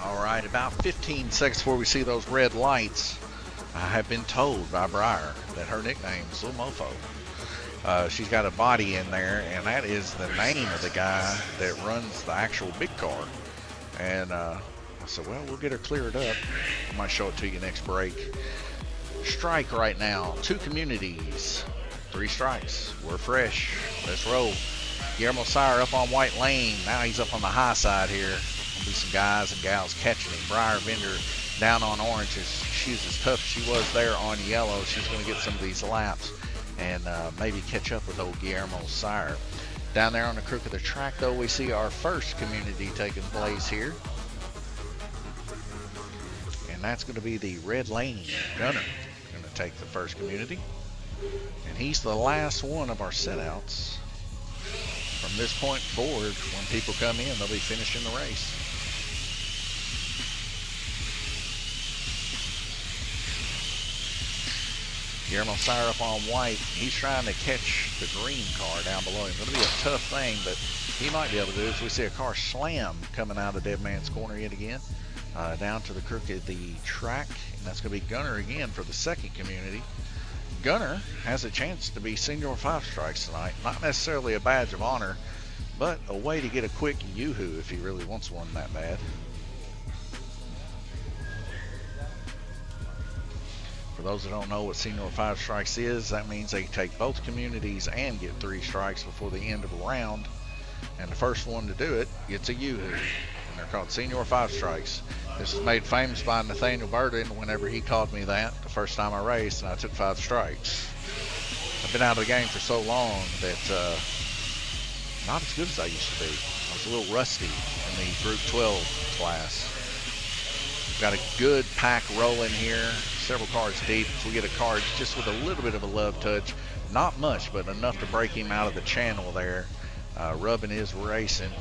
All right, about 15 seconds before we see those red lights, I have been told by Briar that her nickname is Little Mofo. She's got a body in there, and that is the name of the guy that runs the actual big car. And I said, well, we'll get her cleared up. I might show it to you next break. Strike right now, 2 communities, 3 strikes. We're fresh. Let's roll. Guillermo Sire up on white lane. Now he's up on the high side here. Be some guys and gals catching him. Briar Bender down on orange. She's as tough as she was there on yellow. She's going to get some of these laps and maybe catch up with old Guillermo Sire. Down there on the crook of the track, though, we see our first community taking place here. And that's going to be the red lane gunner. Going to take the first community. And he's the last one of our setouts. From this point forward, when people come in, they'll be finishing the race. Guillermo Sire up on white. He's trying to catch the green car down below him. It'll be a tough thing, but he might be able to do it. We see a car slam coming out of Dead Man's Corner yet again. Down to the crook of the track. And that's going to be Gunner again for the second community. Gunner has a chance to be Senior 5 strikes tonight. Not necessarily a badge of honor, but a way to get a quick yoo-hoo if he really wants one that bad. For those that don't know what Senior 5 strikes is, that means they take both communities and get 3 strikes before the end of a round. And the first one to do it gets a yoo-hoo. And they're called Senior 5 strikes. This was made famous by Nathaniel Burden whenever he called me that the first time I raced and I took 5 strikes. I've been out of the game for so long that not as good as I used to be. I was a little rusty in the Group 12 class. We've got a good pack rolling here, several cars deep. If we get a car just with a little bit of a love touch, not much, but enough to break him out of the channel there. Rubbing is racing,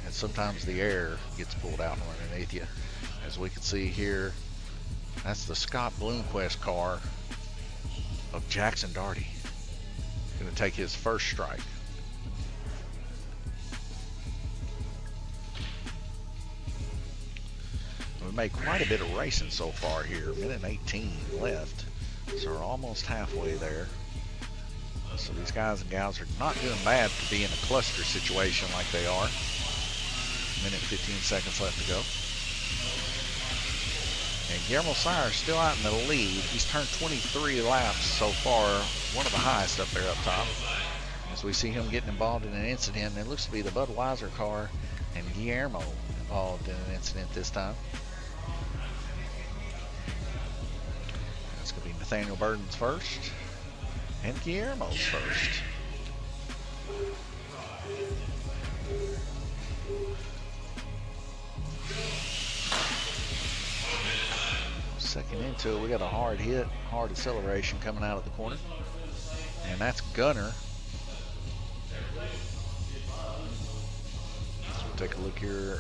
and sometimes the air gets pulled out from underneath you. As we can see here, that's the Scott Bloomquist car of Jackson Darty. Going to take his first strike. We made quite a bit of racing so far here. Minute 18 left, so we're almost halfway there. So these guys and gals are not doing bad to be in a cluster situation like they are. Minute 15 seconds left to go. And Guillermo Sire is still out in the lead. He's turned 23 laps so far, one of the highest up there up top. As we see him getting involved in an incident, and it looks to be the Budweiser car and Guillermo involved in an incident this time. Nathaniel Burden's first, and Guillermo's first. Second into it, we got a hard hit, hard acceleration coming out of the corner, and that's Gunner. So we'll take a look here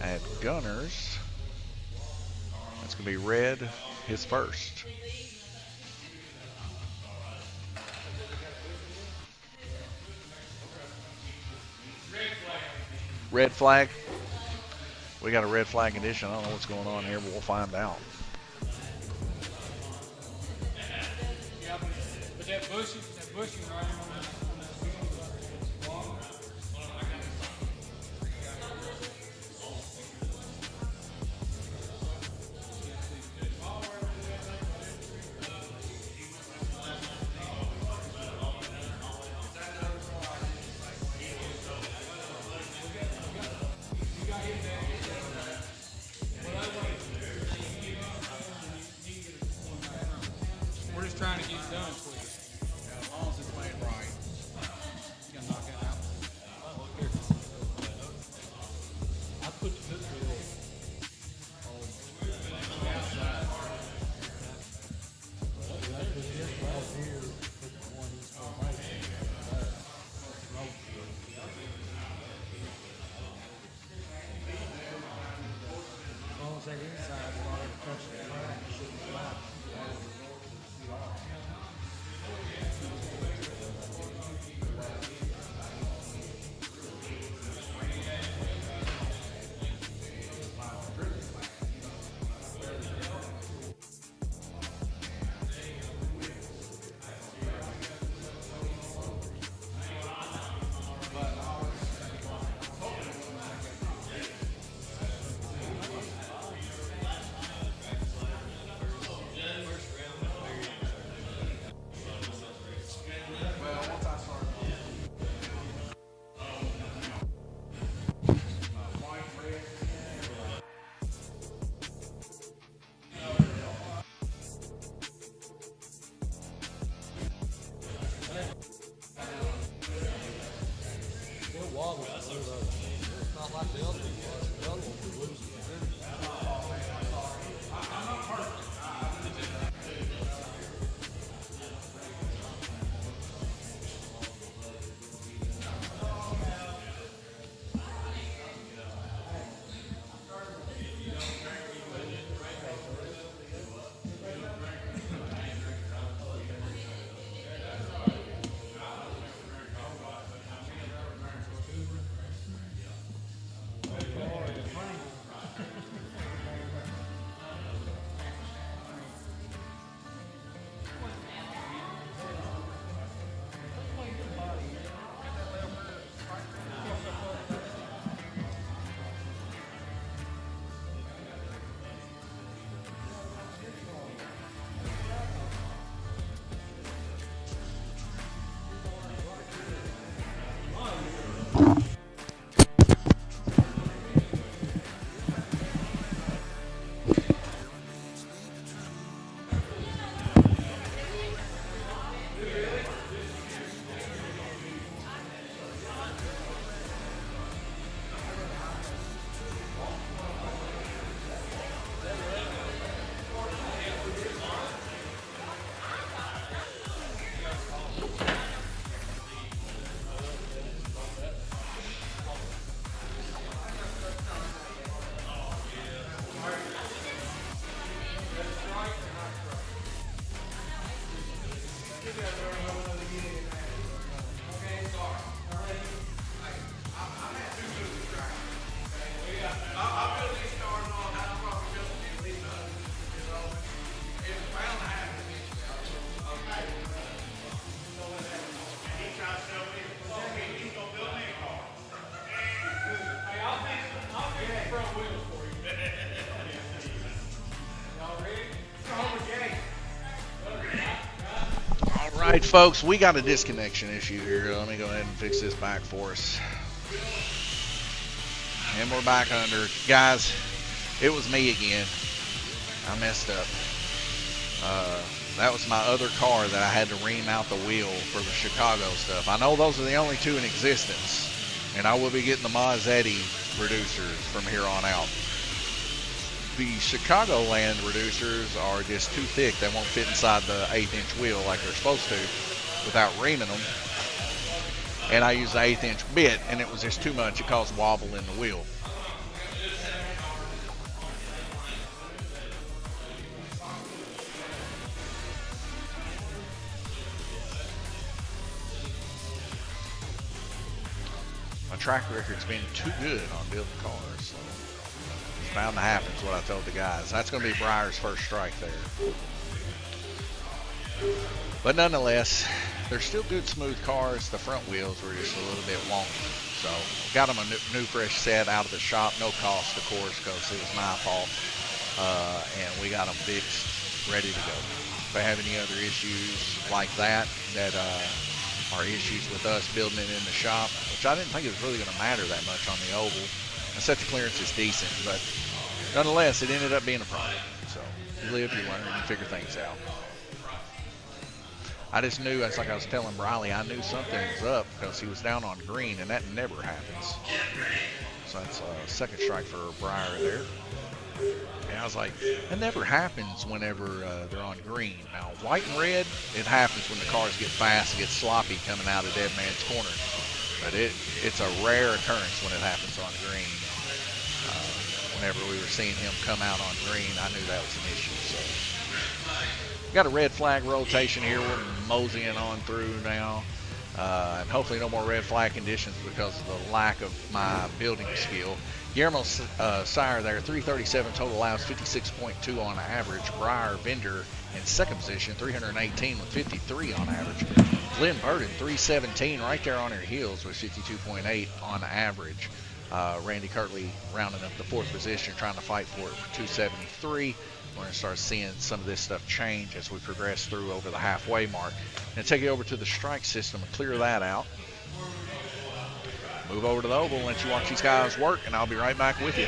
at Gunner's. That's going to be Red, his first. Red flag. We got a red flag condition. I don't know what's going on here, but we'll find out. But that bushing right on that. We're just trying to get it done for you. As long as it's made right. You gotta knock that out. I put the Alright folks, we got a disconnection issue here. Let me go ahead and fix this back for us. And we're back under. Guys, it was me again. I messed up. that was my other car that I had to ream out the wheel for the Chicago stuff. I know those are the only two in existence, and I will be getting the Mazzetti reducers from here on out. The Chicagoland reducers are just too thick. They won't fit inside the 1/8-inch wheel like they're supposed to without reaming them. And I used the 1/8-inch bit, and it was just too much. It caused wobble in the wheel. My track record's been too good on building cars, so it's bound to happen is what I told the guys. That's going to be Breyer's first strike there. But nonetheless, they're still good, smooth cars. The front wheels were just a little bit wonky. So got them a new fresh set out of the shop. No cost, of course, because it was my fault. And we got them fixed, ready to go. If they have any other issues like that are issues with us building it in the shop, which I didn't think it was really going to matter that much on the oval. The set to clearance is decent, but nonetheless, it ended up being a problem. So you live, you learn, you figure things out. I just knew, it's like I was telling Briley, I knew something was up because he was down on green, and that never happens. So that's a second strike for Breyer there. And I was like, that never happens whenever they're on green. Now, white and red, it happens when the cars get fast and get sloppy coming out of dead man's corner. But it's a rare occurrence when it happens on green. Whenever we were seeing him come out on green, I knew that was an issue. So, got a red flag rotation here. We're moseying on through now. And hopefully no more red flag conditions because of the lack of my building skill. Guillermo Sire there, 337 total laps, 56.2 on average. Breyer Bender in second position, 318 with 53 on average. Lynn Burden, 317, right there on her heels with 52.8 on average. Randy Kirtley rounding up the fourth position, trying to fight for it for 273. We're going to start seeing some of this stuff change as we progress through over the halfway mark. And take you over to the strike system and clear that out. Move over to the oval and let you watch these guys work, and I'll be right back with you.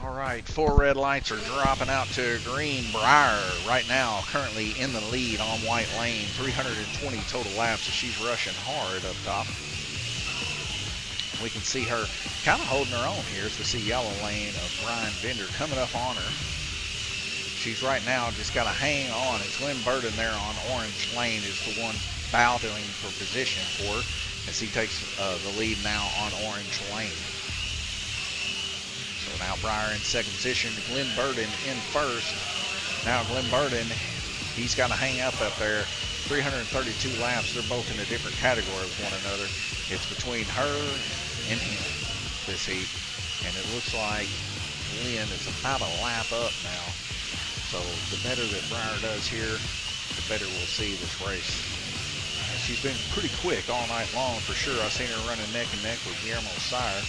All right, 4 red lights are dropping out to green. Breyer right now currently in the lead on white lane, 320 total laps, so she's rushing hard up top. We can see her kind of holding her own here as we see yellow lane of Brian Bender coming up on her. She's right now just got to hang on. It's Glenn Burden there on orange lane is the one battling for position for her as he takes the lead now on orange lane. So now Breyer in second position, Glenn Burden in first. Now Glenn Burden, he's got to hang up there. 332 laps. They're both in a different category with one another. It's between her and him this heat. And it looks like Lynn is about a lap up now. So the better that Breyer does here, the better we'll see this race. She's been pretty quick all night long for sure. I've seen her running neck and neck with Guillermo Sire.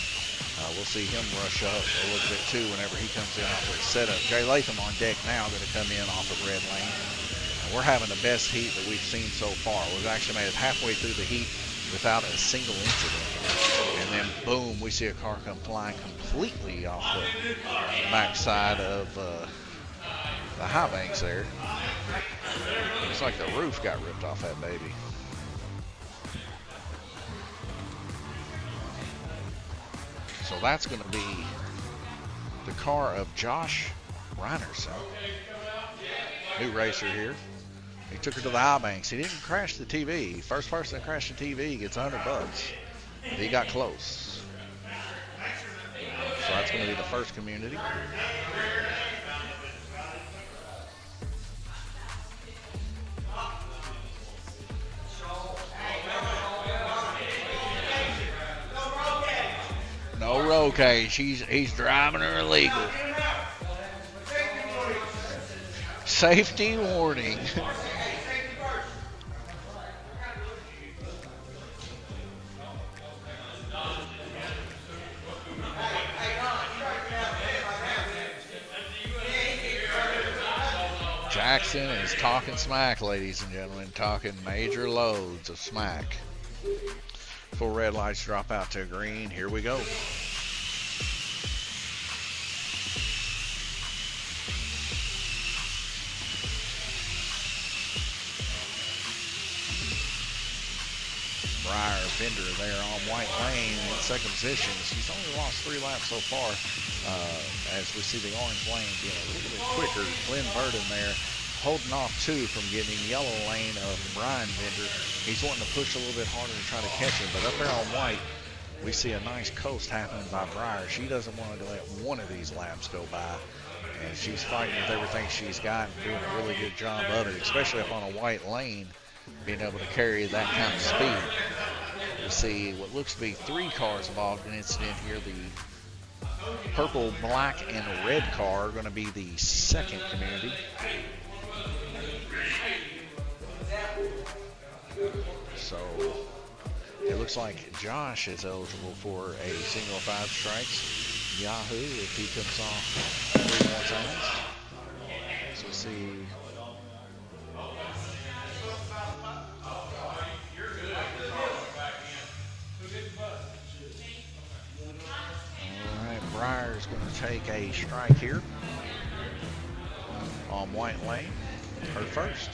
We'll see him rush up a little bit too whenever he comes in off of his setup. Jay Latham on deck now, going to come in off of red lane. We're having the best heat that we've seen so far. We've actually made it halfway through the heat without a single incident. And then boom, we see a car come flying completely off the backside of the high banks there. Looks like the roof got ripped off that baby. So that's going to be the car of Josh Reinerson. New racer here. He took her to the high banks. He didn't crash the TV. First person to crash the TV gets $100. He got close. So that's going to be the first community. No road cage. He's driving her illegal. Safety warning. Jackson is talking smack, ladies and gentlemen, talking major loads of smack. Full red lights drop out to green. Here we go. Breyer Bender there on white lane in second position. She's only lost 3 laps so far as we see the orange lane being a little bit quicker. Glenn Burden there holding off 2 from getting yellow lane of Brian Bender. He's wanting to push a little bit harder to try to catch him, but up there on white, we see a nice coast happening by Breyer. She doesn't want to let one of these laps go by, and she's fighting with everything she's got and doing a really good job of it, especially up on a white lane, being able to carry that kind of speed. We see what looks to be 3 cars involved in an incident here. The purple, black, and red car are going to be the second community. So it looks like Josh is eligible for a single 5 strikes. Yahoo if he comes off 3 more times. So we'll see. Breyer's going to take a strike here on white lane, her first.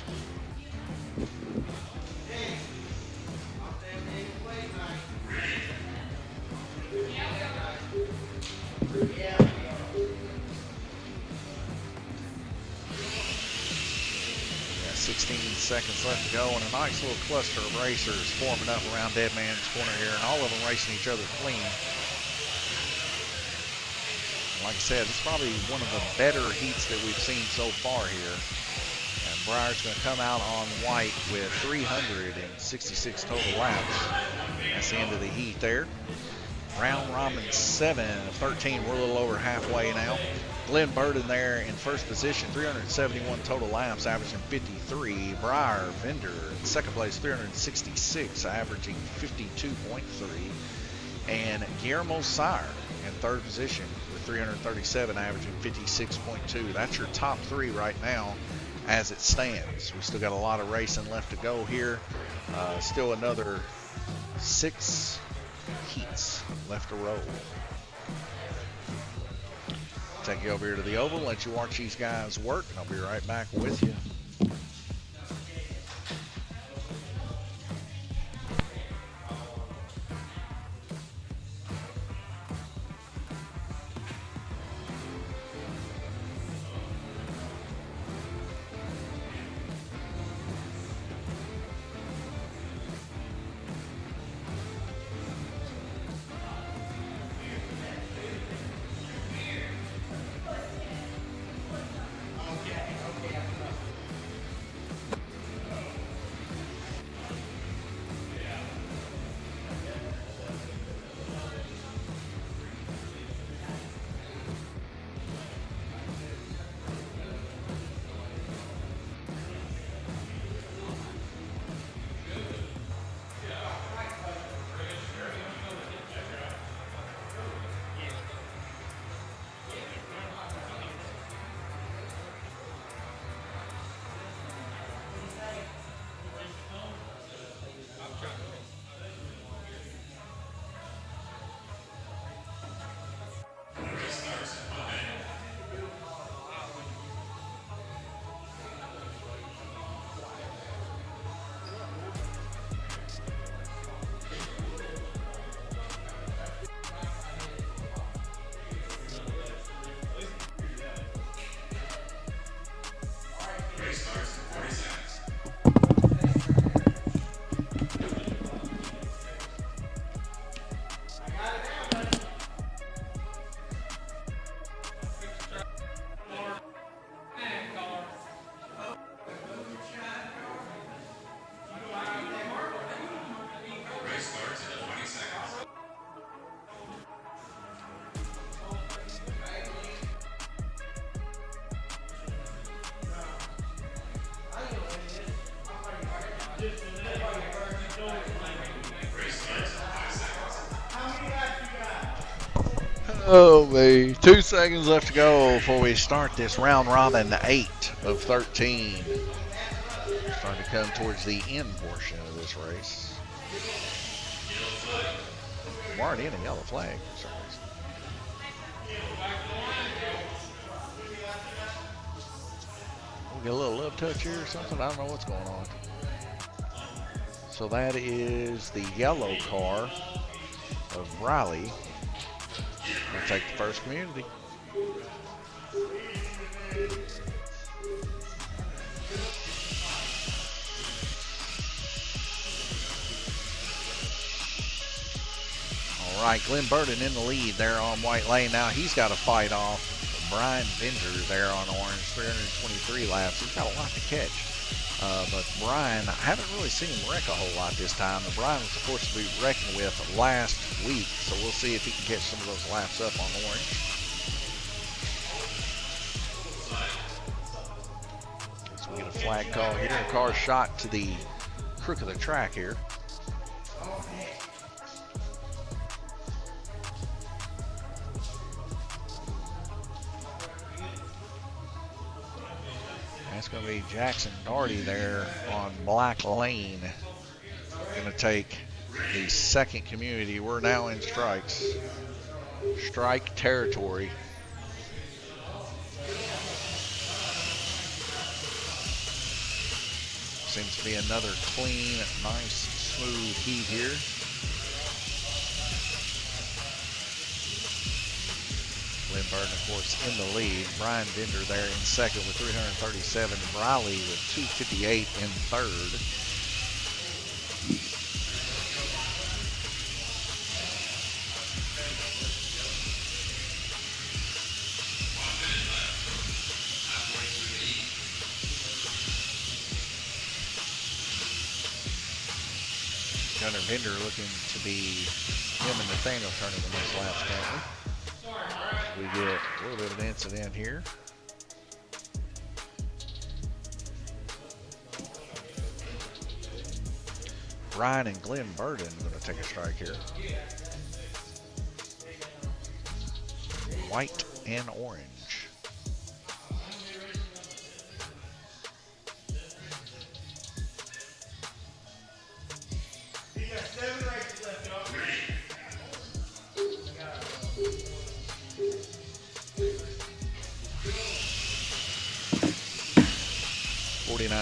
Yeah, 16 seconds left to go, and a nice little cluster of racers forming up around Dead Man's Corner here, and all of them racing each other clean. Like I said, it's probably one of the better heats that we've seen so far here. And Breyer's going to come out on white with 366 total laps. That's the end of the heat there. Round robin 7 of 13. We're a little over halfway now. Glenn Burden there in first position, 371 total laps, averaging 53. Breyer Bender in second place, 366, averaging 52.3. And Guillermo Sire in third position with 337, averaging 56.2. That's your top 3 right now as it stands. We still got a lot of racing left to go here. Still another 6 heats left to roll. Take you over here to the oval, let you watch these guys work, and I'll be right back with you. Oh, me. 2 seconds left to go before we start this round robin 8 of 13. Starting to come towards the end portion of this race. We're already in a yellow flag for some reason. We'll get a little love touch here or something. I don't know what's going on. So that is the yellow car of Riley. We'll take the first community. All right, Glenn Burden in the lead there on white lane. Now he's got to fight off Brian Bender there on orange, 323 laps. He's got a lot to catch. But Brian, I haven't really seen him wreck a whole lot this time. And Brian was, of course, to be reckoned with last week. So we'll see if he can catch some of those laps up on orange. So we get a flag call here. A car shot to the crook of the track here. That's going to be Jackson Darty there on black lane. Going to take the second community. We're now in strikes. Strike territory. Seems to be another clean, nice, smooth heat here. Glenn Burden, of course, in the lead. Brian Bender there in second with 337. Riley with 258 in third. Gunnar Bender looking to be him and Nathaniel turning the most laps currently. We get a little bit of an incident here. Brian and Glenn Burden going to take a strike here. White and orange.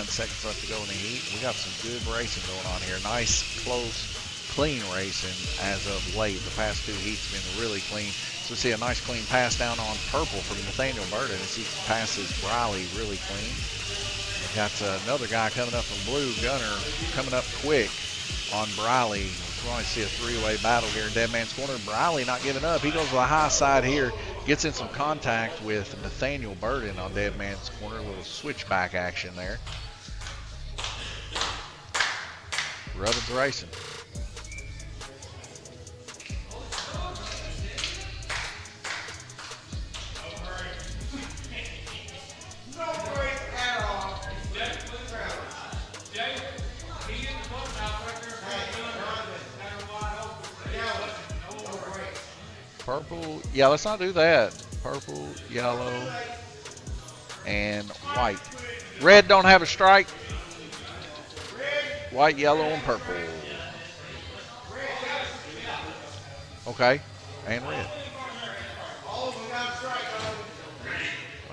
Seconds left to go in the heat. We got some good racing going on here. Nice, close, clean racing as of late. The past 2 heats have been really clean. So we see a nice clean pass down on purple from Nathaniel Burden as he passes Riley really clean. We've got another guy coming up from blue, Gunner, coming up quick on Riley. We're going to see a 3-way battle here in Dead Man's Corner. Riley not giving up. He goes to the high side here, gets in some contact with Nathaniel Burden on Dead Man's Corner. A little switchback action there. Rubbin's racing. Purple, yeah, let's not do that. Purple, yellow, and white. Red don't have a strike. White, yellow, and purple. Okay, and red.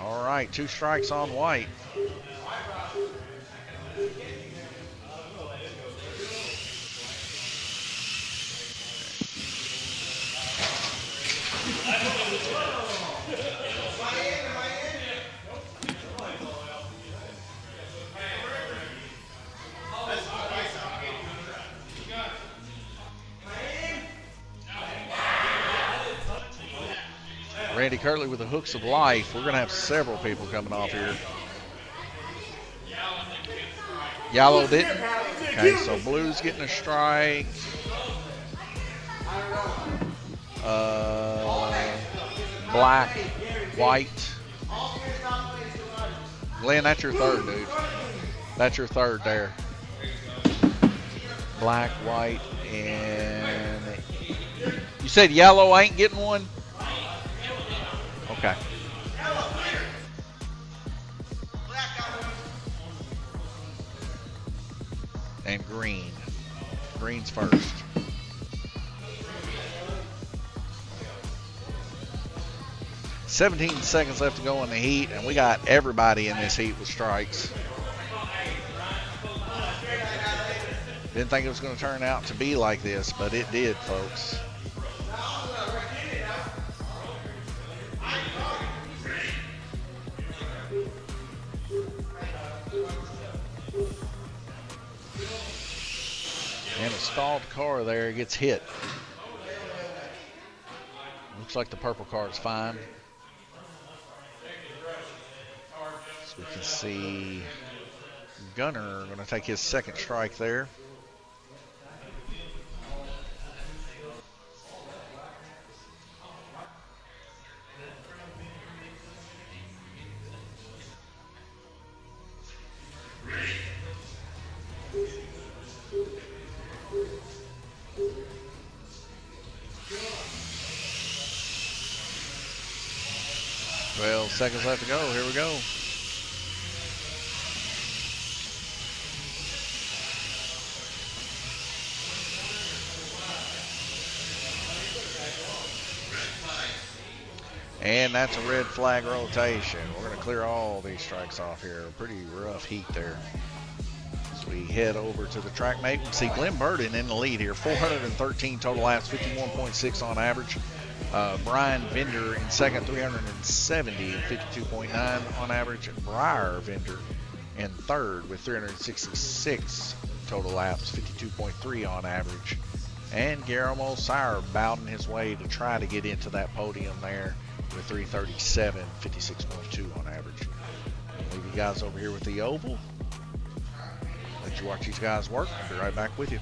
All right, 2 strikes on white. Randy Curley with the hooks of life. We're going to have several people coming off here. Yellow didn't. Okay, so blue's getting a strike. Black, white. Glenn, that's your third, dude. That's your third there. Black, white, and you said yellow ain't getting one? Okay. And green. Green's first. "17 seconds left to go in the heat, and we got everybody in this heat with strikes. Didn't think it was going to turn out to be like this, but it did, folks. And a stalled car there gets hit. Looks like the purple car is fine. So we can see Gunner going to take his second strike there. Well, seconds left to go. Here we go. And that's a red flag rotation. We're going to clear all these strikes off here. Pretty rough heat there. As we head over to the track mate, we can see Glenn Burden in the lead here. 413 total laps, 51.6 on average. Brian Vender in second, 370, 52.9 on average. Briar Vender in third with 366 total laps, 52.3 on average. And Guillermo Sire bowing his way to try to get into that podium there with 337, 56.2 on average. I'll leave you guys over here with the oval. Let you watch these guys work. I'll be right back with you.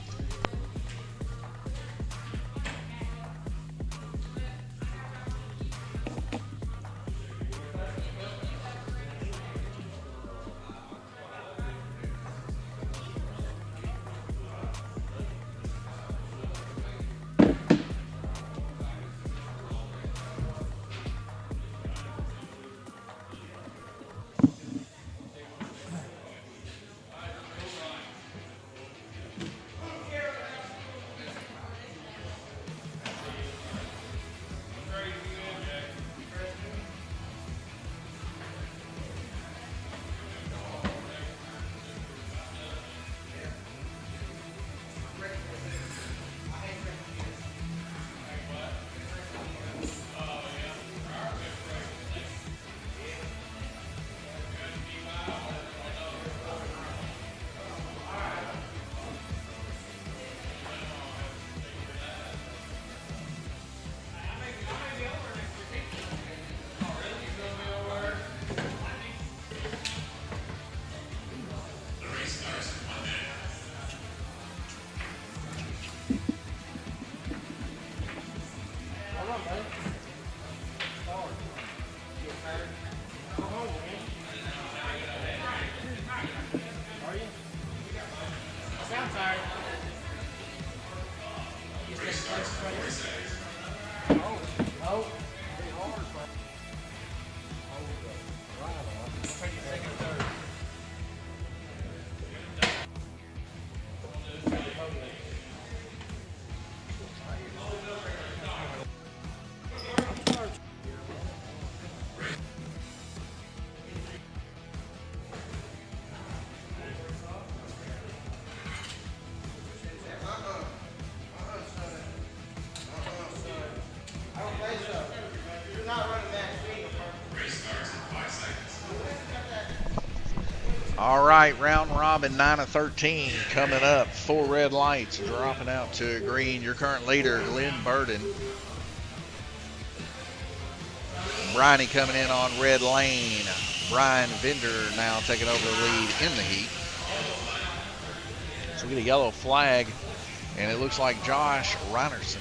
All right, round robin, 9 of 13 coming up. 4 red lights dropping out to green. Your current leader, Glenn Burden. Briney coming in on red lane. Brian Vender now taking over the lead in the heat. So we get a yellow flag, and it looks like Josh Reinerson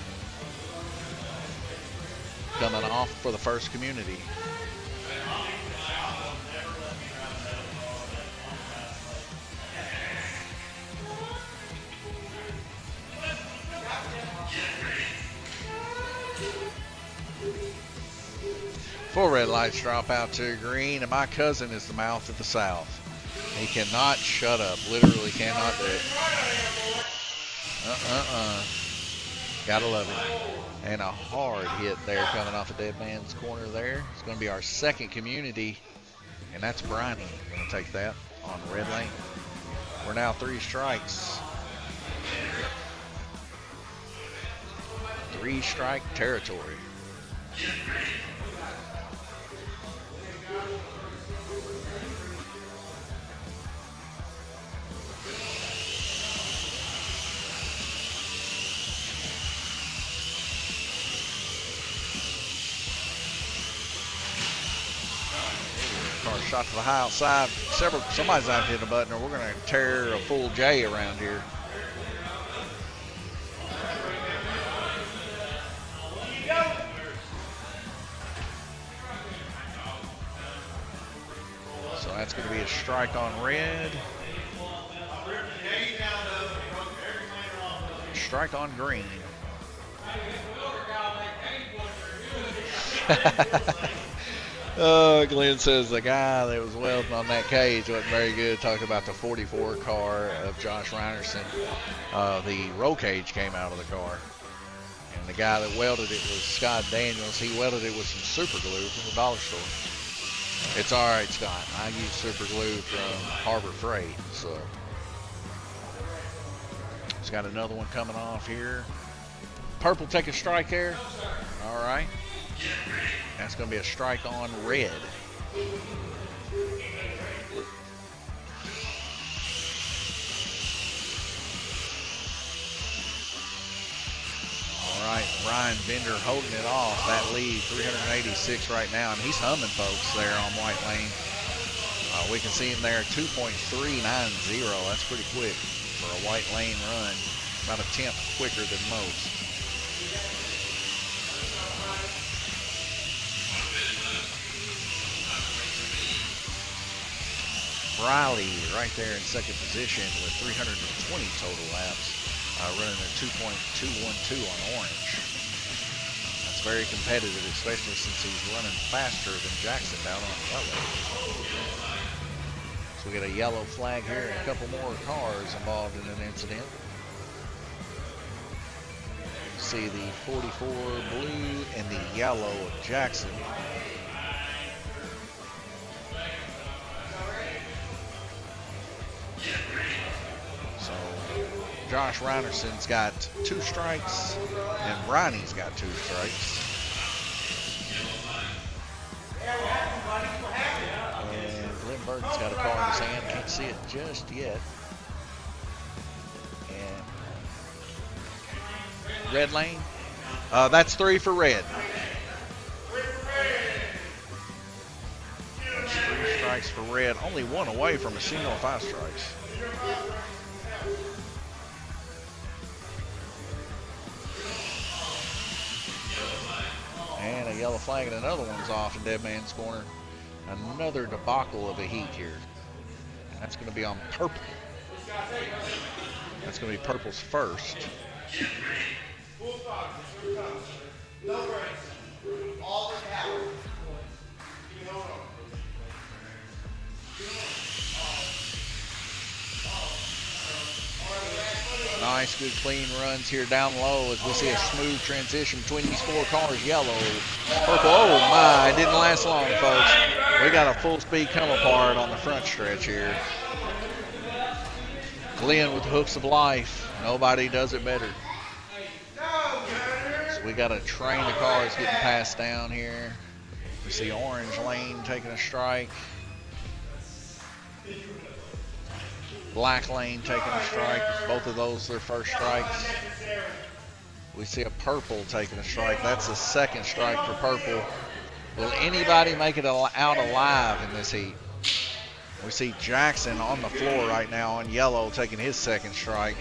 coming off for the first community. Four red lights drop out to green, and my cousin is the mouth of the South. He cannot shut up. Literally cannot do it. Gotta love it. And a hard hit there coming off of Dead Man's Corner there. It's going to be our second community, and that's Briney going to take that on red lane. We're now 3 strikes. 3-strike territory. Car shot to the high outside. Somebody's out hitting a button, or we're going to tear a full J around here. So that's going to be a strike on red. Strike on green. Glenn says the guy that was welding on that cage wasn't very good. Talking about the 44 car of Josh Reinerson. The roll cage came out of the car. And the guy that welded it was Scott Daniels. He welded it with some super glue from the dollar store. It's all right, Scott. I use super glue from Harbor Freight. So it's got another one coming off here. Purple take a strike there. All right. That's going to be a strike on red. All right, Ryan Bender holding it off. That lead, 386 right now, and he's humming, folks, there on White Lane. We can see him there, 2.390. That's pretty quick for a White Lane run. About a tenth quicker than most. Riley right there in second position with 320 total laps, running a 2.212 on orange. That's very competitive, especially since he's running faster than Jackson down on yellow. So we get a yellow flag here and a couple more cars involved in an incident. You see the 44 blue and the yellow of Jackson. So Josh Reinerson's got 2 strikes and Briney's got 2 strikes. And Glenn Burton's got a car in his hand. Can't see it just yet. And red lane. That's 3 for red. 3 strikes for red. Only 1 away from a single 5 strikes. And a yellow flag and another one's off in Dead Man's Corner. Another debacle of a heat here. And that's going to be on purple. That's going to be purple's first. Nice, good, clean runs here down low as we see a smooth transition between these 4 cars. Yellow, purple. Oh my, it didn't last long, folks. We got a full speed come apart on the front stretch here. Glenn with the hooks of life. Nobody does it better. So we got a train of cars getting passed down here. We see Orange Lane taking a strike. Black Lane taking a strike. Both of those their first strikes. We see a purple taking a strike. That's the second strike for purple. Will anybody make it out alive in this heat? We see Jackson on the floor right now on yellow taking his second strike.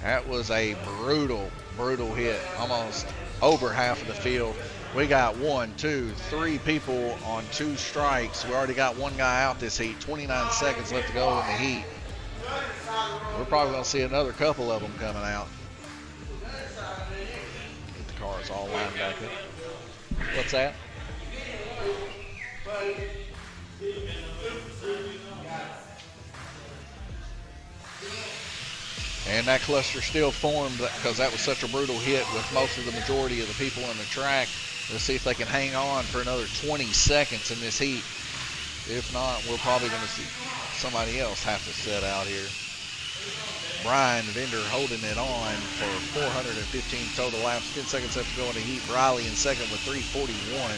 That was a brutal, brutal hit. Almost over half of the field. We got 1, 2, 3 people on 2 strikes. We already got 1 guy out this heat. 29 seconds left to go in the heat. We're probably going to see another couple of them coming out. Get the cars all lined back up. What's that? And that cluster still formed because that was such a brutal hit with most of the majority of the people on the track. Let's see if they can hang on for another 20 seconds in this heat. If not, we're probably going to see somebody else have to set out here. Brian Vender holding it on for 415 total laps. 10 seconds left to go in the heat. Riley in second with 341.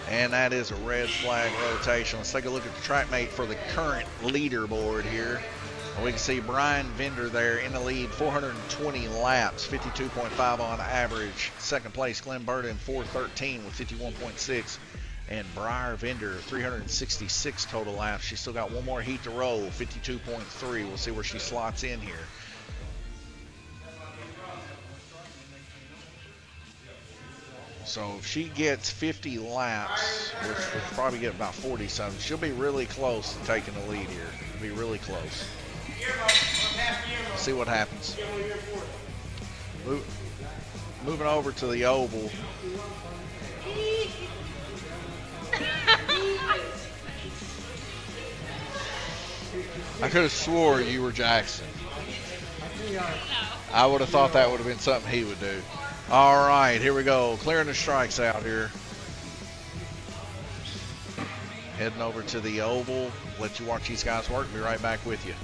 And that is a red flag rotation. Let's take a look at the track mate for the current leaderboard here. And we can see Brian Vender there in the lead, 420 laps, 52.5 on average. Second place, Glenn Burden, 413 with 51.6. And Briar Vender, 366 total laps. She's still got one more heat to roll, 52.3. We'll see where she slots in here. So if she gets 50 laps, which will probably get about 40 something, she'll be really close to taking the lead here. It'll be really close. See what happens. Moving over to the oval. I could have swore you were Jackson. I would have thought that would have been something he would do. All right, here we go. Clearing the strikes out here. Heading over to the oval. Let you watch these guys work. Be right back with you.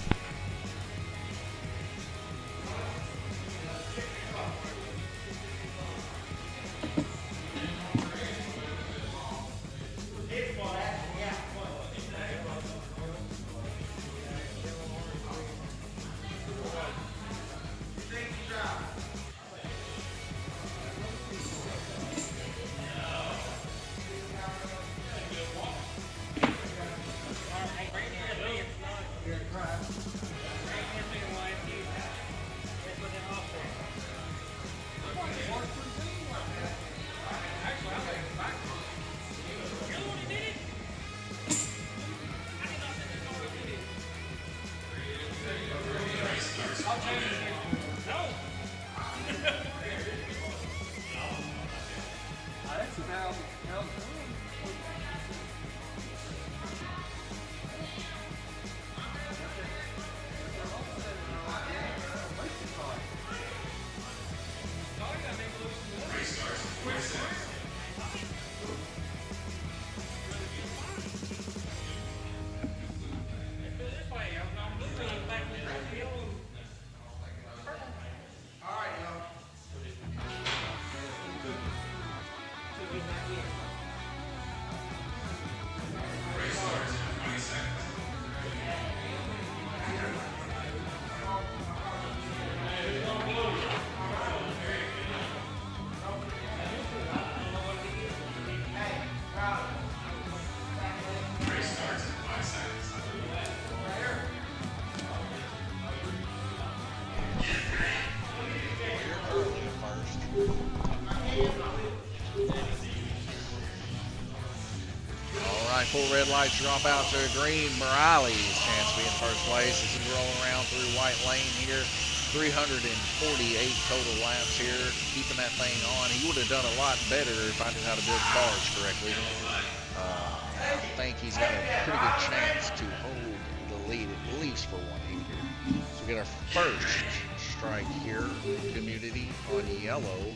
Full red lights drop out to green. Morales chance to be in first place as he rolling around through white lane here. 348 total laps here, keeping that thing on. He would have done a lot better if I knew how to build cars correctly. I think he's got a pretty good chance to hold the lead at least for one heat here. So we get our first strike here, community on yellow.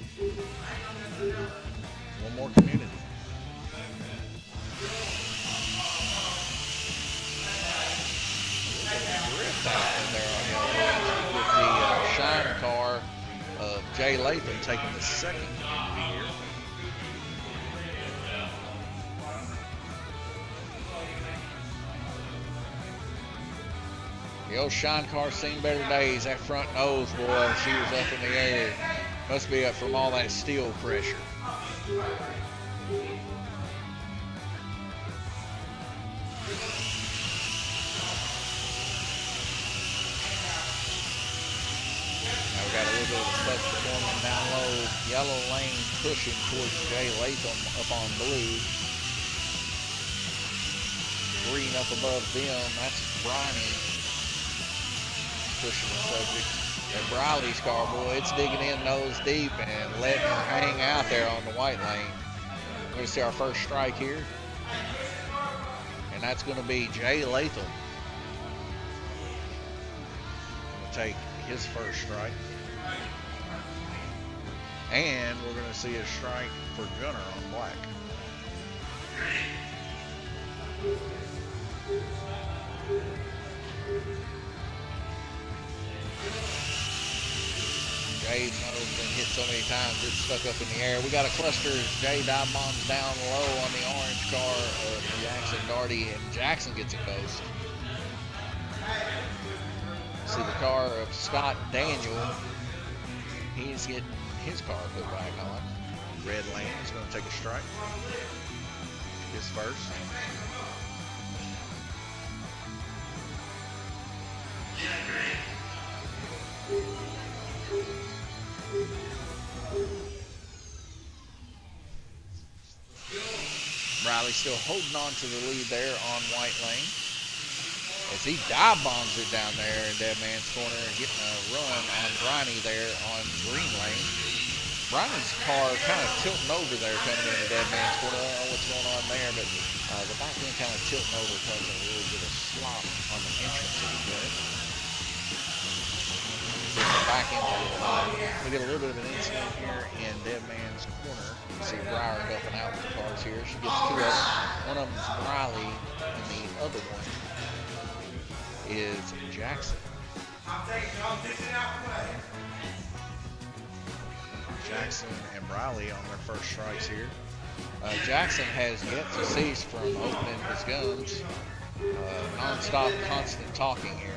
One more community. Drift out in there on yellow with the shine car of Jay Latham taking the second community here. The old shine car seen better days. That front nose, boy, she was up in the air. Must be up from all that steel pressure. Now we got a little bit of a clutch performing down low. Yellow lane pushing towards Jay Latham up on blue. Green up above them. That's Bronny. pushing the subject. And Briley's car, boy, it's digging in nose deep and letting her hang out there on the white lane. We're going to see our first strike here. And that's going to be Jay Latham. Going to take his first strike. And we're going to see a strike for Gunner on black. Jay's nose been hit so many times it's stuck up in the air. We got a cluster as Jay dive bombs down low on the orange car of Jackson Darty, and Jackson gets a coast. See the car of Scott Daniel. He's getting his car put back on. Red lane is going to take a strike. His first. Riley still holding on to the lead there on white lane as he dive bombs it down there in Dead Man's Corner and getting a run on Briney there on green lane. Briney's car kind of tilting over there coming into Dead Man's Corner. I don't know what's going on there, but the back end kind of tilting over, causing a little bit of slop on the entrance of the gun. Back end we get a little bit of an incident here in Dead Man's Corner. You see Briar helping out with the cars here. She gets two of them. One of them's Riley, and the other one is Jackson. Jackson and Riley on their first strikes here. Jackson has yet to cease from opening his guns. Non-stop, constant talking here.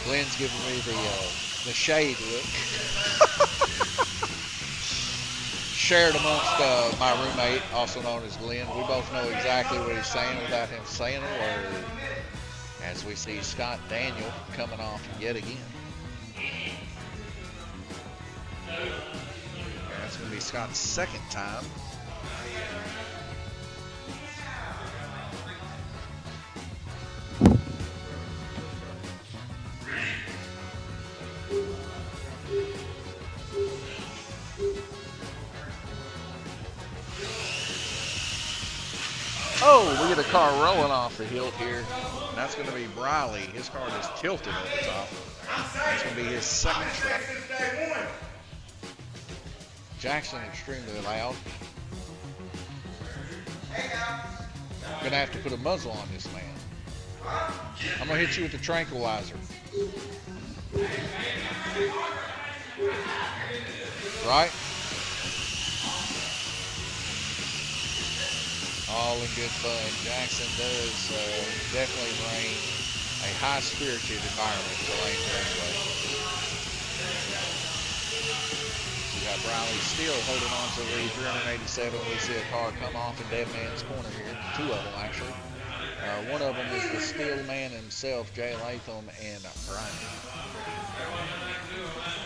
Glenn's giving me the shade look. Shared amongst my roommate, also known as Glenn. We both know exactly what he's saying without him saying a word. As we see Scott Daniel coming off yet again. And that's going to be Scott's second time. Oh, we get a car rolling off the hill here. And that's going to be Briley. His car is tilted at the top. That's going to be his second strike. Jackson extremely loud. Going to have to put a muzzle on this man. I'm going to hit you with the tranquilizer. Right? All in good fun. Jackson does definitely bring a high-spirited environment to Lane Raceway. We got Briley still holding on to the 387. We see a car come off in Dead Man's Corner here. Two of them, actually. One of them is the Steel Man himself, Jay Latham, and Brian.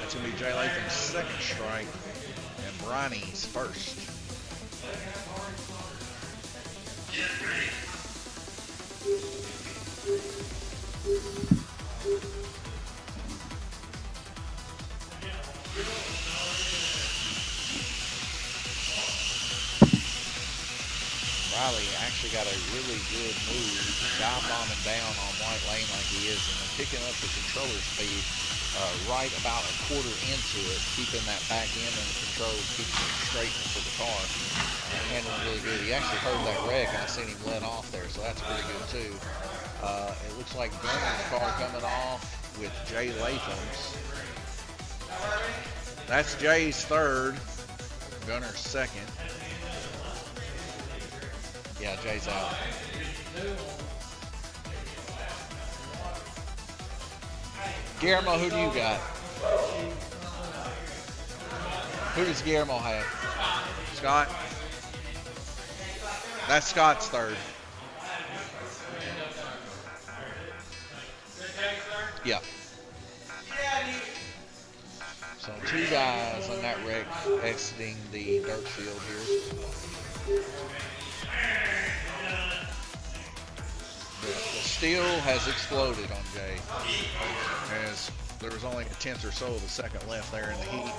That's going to be Jay Latham's second strike and Briney's first. Riley actually got a really good move, dive bombing down on white lane like he is, and then picking up the controller speed right about a quarter into it, keeping that back end and the controls, keeping it straight for the car. Handling really good. He actually heard that wreck, and I seen him let off there, so that's pretty good too. It looks like Gunner's car coming off with Jay Latham's. That's Jay's third, Gunner's second. Yeah, Jay's out. Guillermo, who do you got? Who does Guillermo have? Scott? That's Scott's third. Yeah. So two guys on that wreck exiting the dirt field here. The steel has exploded on Jay, as there was only a tenth or so of a second left there in the heat.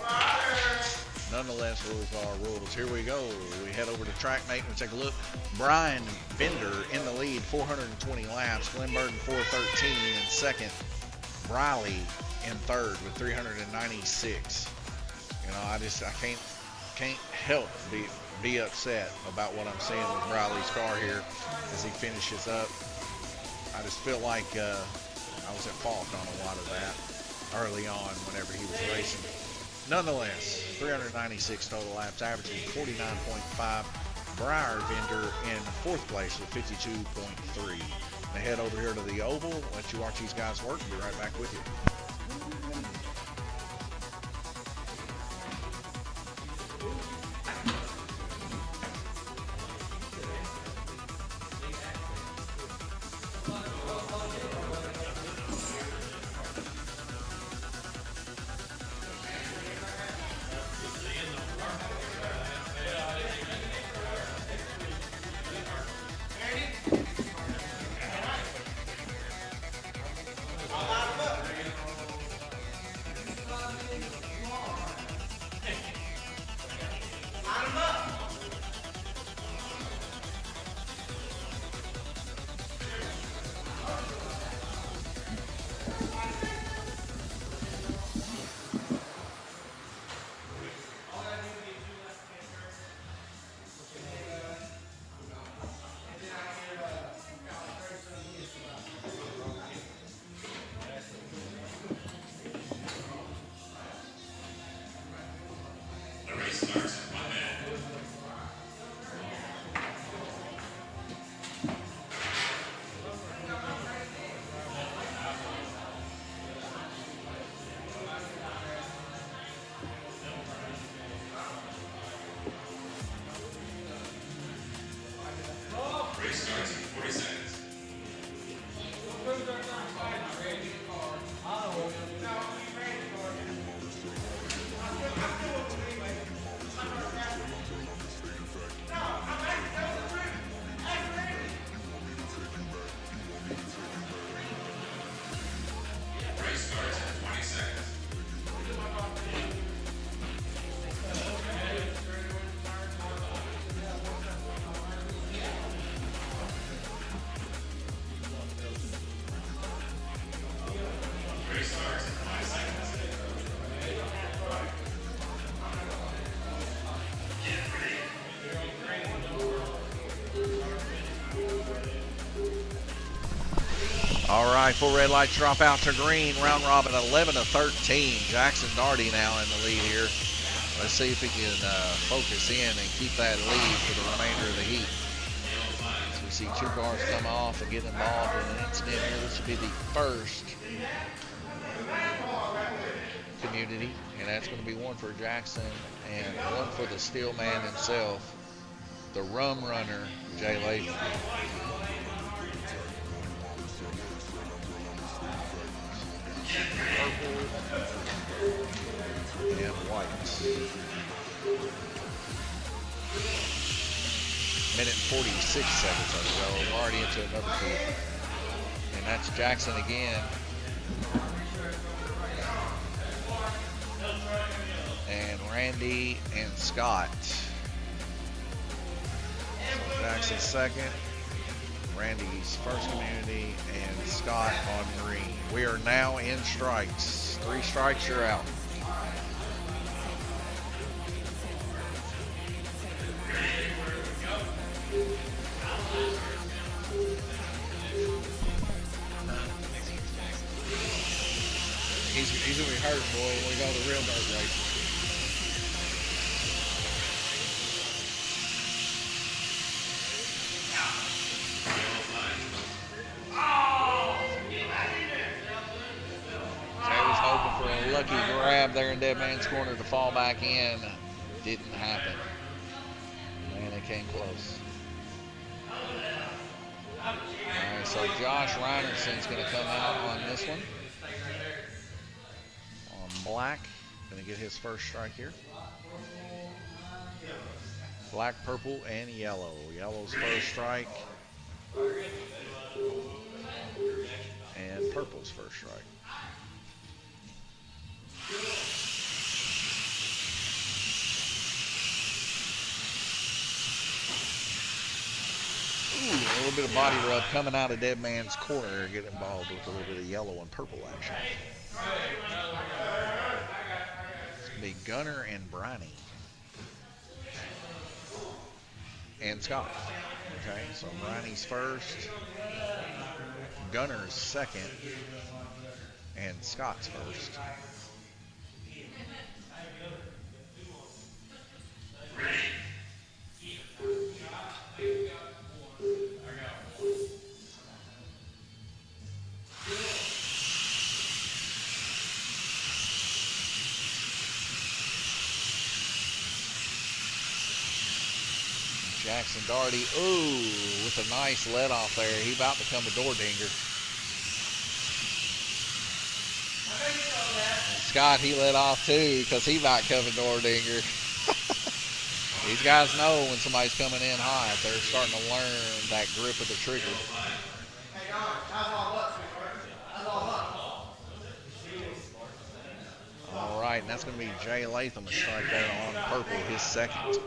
Nonetheless, rules are rules. Here we go. We head over to TrackMate and we take a look. Brian Bender in the lead, 420 laps. Glenn Burton 413 in second. Briley in third with 396. You know, I can't help be upset about what I'm seeing with Briley's car here as he finishes up. I just feel like I was at fault on a lot of that early on whenever he was racing. Nonetheless, 396 total laps, averaging 49.5. Briar Bender in fourth place with 52.3. They head over here to the oval, let you watch these guys work, and be right back with you. All right, full red lights drop out to green. Round robin 11 to 13. Jackson Darty now in the lead here. Let's see if he can focus in and keep that lead for the remainder of the heat. So we see two cars come off and get involved in an incident here. This will be the first community, and that's going to be one for Jackson and one for the steel man himself, the rum runner, Jay Latham. Purple and white. Minute and 46 seconds or so. We're already into another heat. And that's Jackson again. And Randy and Scott. So Jackson second. Randy's first community, and Scott on green. We are now in strikes. 3 strikes, you're out. He's gonna be hurt, boy, when we go to real dirt racing. Lucky grab there in dead man's corner to fall back in. Didn't happen. Man, it came close. All right, so Josh Reinerson's going to come out on this one. On black. Going to get his first strike here. Black, purple, and yellow. Yellow's first strike. And purple's first strike. Ooh, a little bit of body rub coming out of Dead Man's corner. Get involved with a little bit of yellow and purple action. It's going to be Gunner and Briney. And Scott. Okay, so Briney's first. Gunner's second. And Scott's first. Jackson Daugherty, ooh, with a nice let off there. He about to become a door dinger. And Scott, he let off too because he about to become a door dinger. These guys know when somebody's coming in hot. They're starting to learn that grip of the trigger. All right, and that's going to be Jay Latham, a strike there on purple, his second.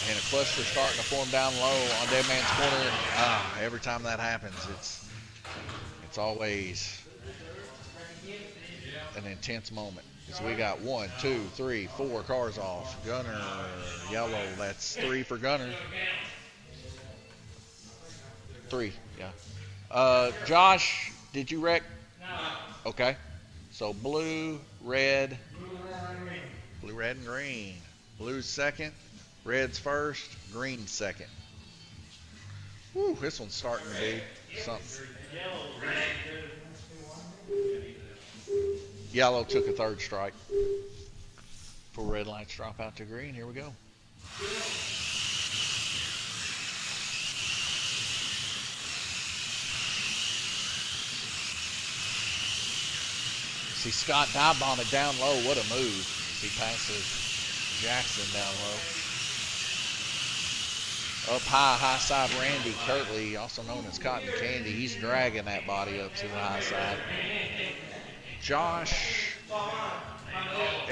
And a cluster starting to form down low on Dead Man's corner. Every time that happens, it's always an intense moment. Because we got 1, 2, 3, 4 cars off. Gunner, yellow. That's 3 for Gunner. 3, yeah. Josh, did you wreck? No. Okay. So blue, red, and green. Blue's second, red's first, green's second. Woo, this one's starting to be something. Yellow took a third strike. 4 red lights drop out to green. Here we go. See Scott dive bomb it down low. What a move. He passes Jackson down low. Up high side Randy Kirtley, also known as Cotton Candy. He's dragging that body up to the high side. Josh.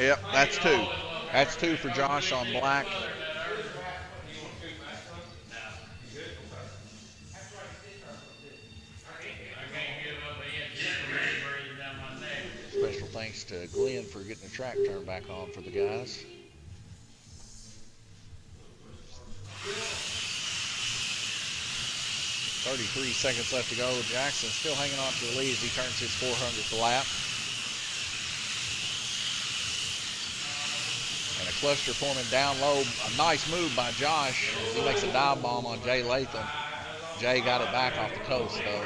Yep, that's 2. That's 2 for Josh on black. Special thanks to Glenn for getting the track turned back on for the guys. .33 seconds left to go. Jackson still hanging on to the lead as he turns his 400th lap. And a cluster forming down low. A nice move by Josh. He makes a dive bomb on Jay Latham. Jay got it back off the coast though.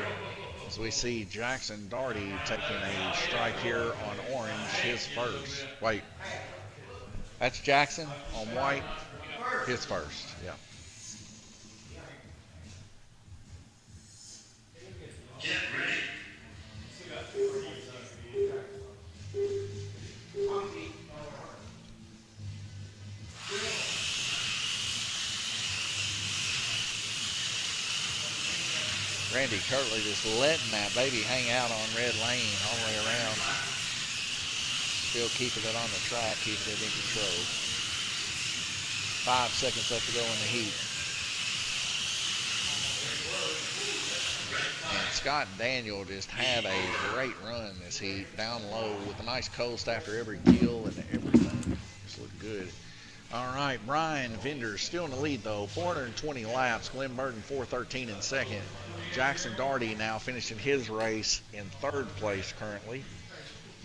As we see Jackson Daugherty taking a strike here on orange, his first. Wait, that's Jackson on white, his first, yeah. Randy Kirtley just letting that baby hang out on red lane all the way around. Still keeping it on the track, keeping it in control. 5 seconds left to go in the heat. And Scott and Daniel just had a great run this heat, down low with a nice coast after every kill and everything. Just looked good. All right, Brian Vendor still in the lead though, 420 laps. Glenn Burton 413 in second. Jackson Daugherty now finishing his race in 3rd place currently.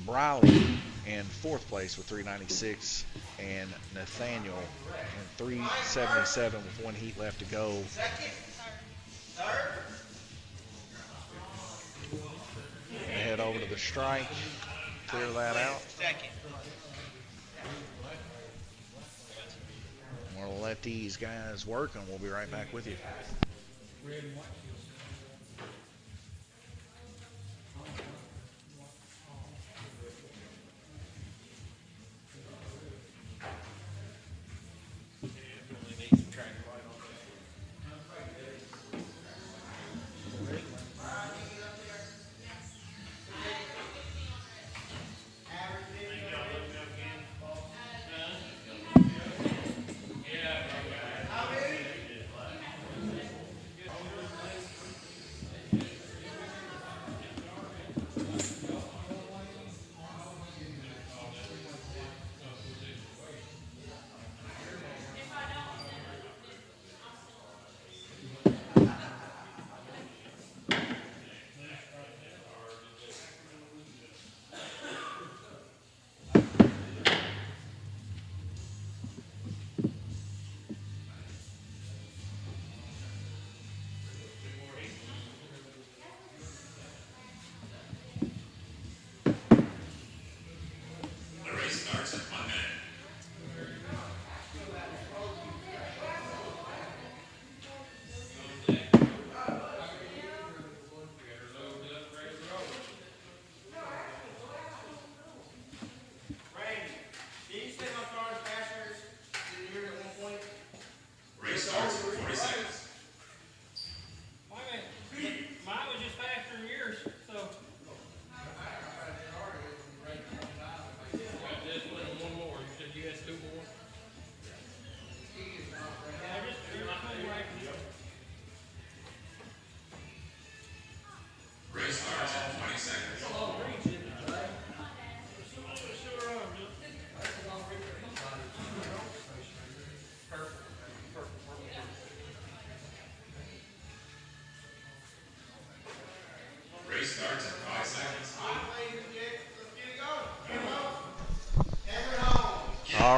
Briley in 4th place with 396, and Nathaniel in 377 with 1 heat left to go. Head over to the strike, clear that out. We'll let these guys work, and we'll be right back with you.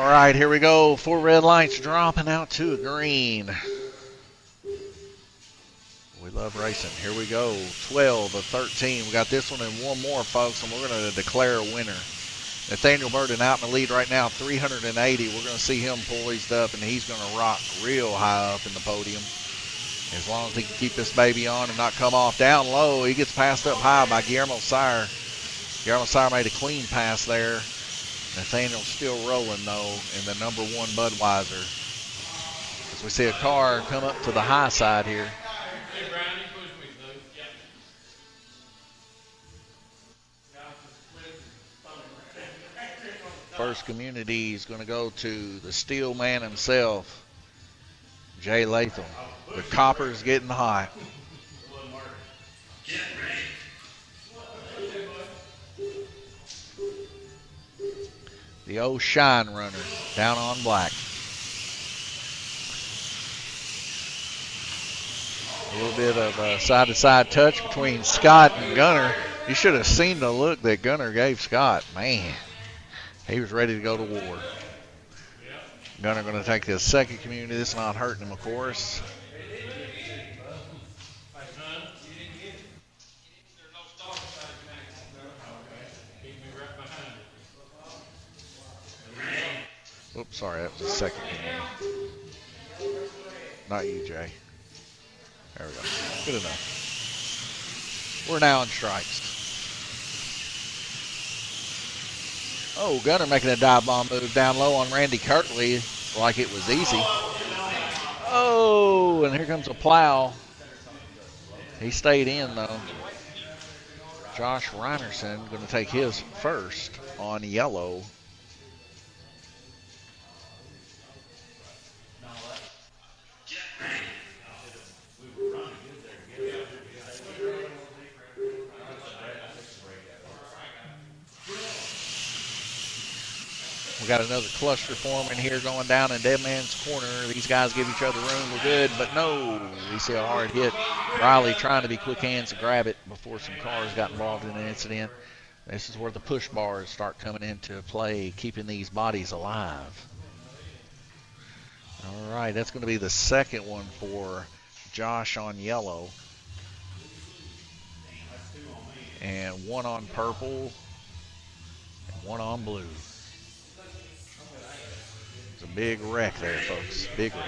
All right, here we go. 4 red lights dropping out to a green. We love racing. Here we go. 12 of 13. We got this one and one more, folks, and we're going to declare a winner. Nathaniel Burden out in the lead right now, 380. We're going to see him poised up, and he's going to rock real high up in the podium. As long as he can keep this baby on and not come off. Down low, he gets passed up high by Guillermo Sire. Guillermo Sire made a clean pass there. Nathaniel's still rolling, though, in the number 1 Budweiser. As we see a car come up to the high side here. First community is going to go to the steel man himself, Jay Latham. The copper's getting hot. The old shine runner down on black. A little bit of side-to-side touch between Scott and Gunner. You should have seen the look that Gunner gave Scott. Man, he was ready to go to war. Gunner going to take this second community. This is not hurting him, of course. Oops, sorry, that was the second community. Not you, Jay. There we go. Good enough. We're now in strikes. Oh, Gunner making a dive bomb move down low on Randy Kirtley like it was easy. Oh, and here comes a plow. He stayed in, though. Josh Reinerson going to take his first on yellow. We got another cluster forming here going down in Dead Man's Corner. These guys give each other room. We're good, but no. We see a hard hit. Riley trying to be quick hands to grab it before some cars got involved in an incident. This is where the push bars start coming into play, keeping these bodies alive. All right, that's going to be the second one for Josh on yellow. And one on purple and one on blue. It's a big wreck there, folks. Big wreck.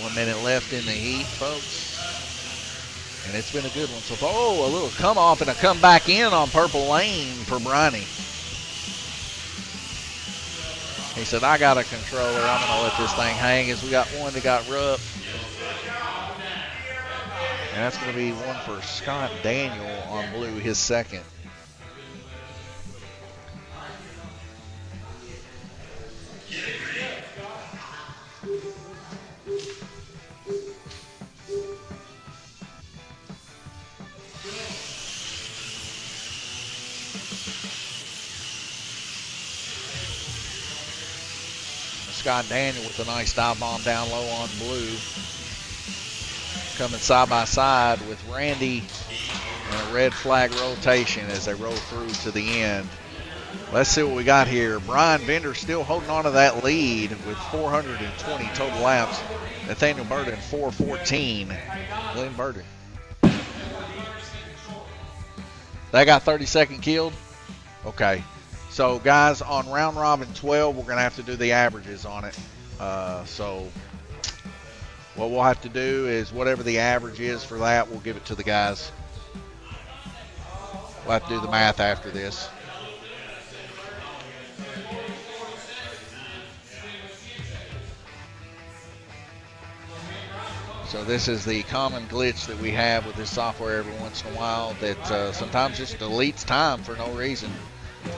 One minute left in the heat, folks. And it's been a good one so far. Oh, a little come off and a come back in on purple lane for Bronny. He said, I got a controller. I'm going to let this thing hang as we got one that got roughed. And that's going to be one for Scott Daniel on blue, his second. Scott Daniel with a nice dive bomb down low on blue. Coming side by side with Randy and a red flag rotation as they roll through to the end. Let's see what we got here. Brian Bender still holding on to that lead with 420 total laps. Nathaniel Burden, 414. Glenn Burden. They got 30-second killed? Okay. So, guys, on round robin 12, we're going to have to do the averages on it. So, what we'll have to do is whatever the average is for that, we'll give it to the guys. We'll have to do the math after this. So this is the common glitch that we have with this software every once in a while that sometimes just deletes time for no reason.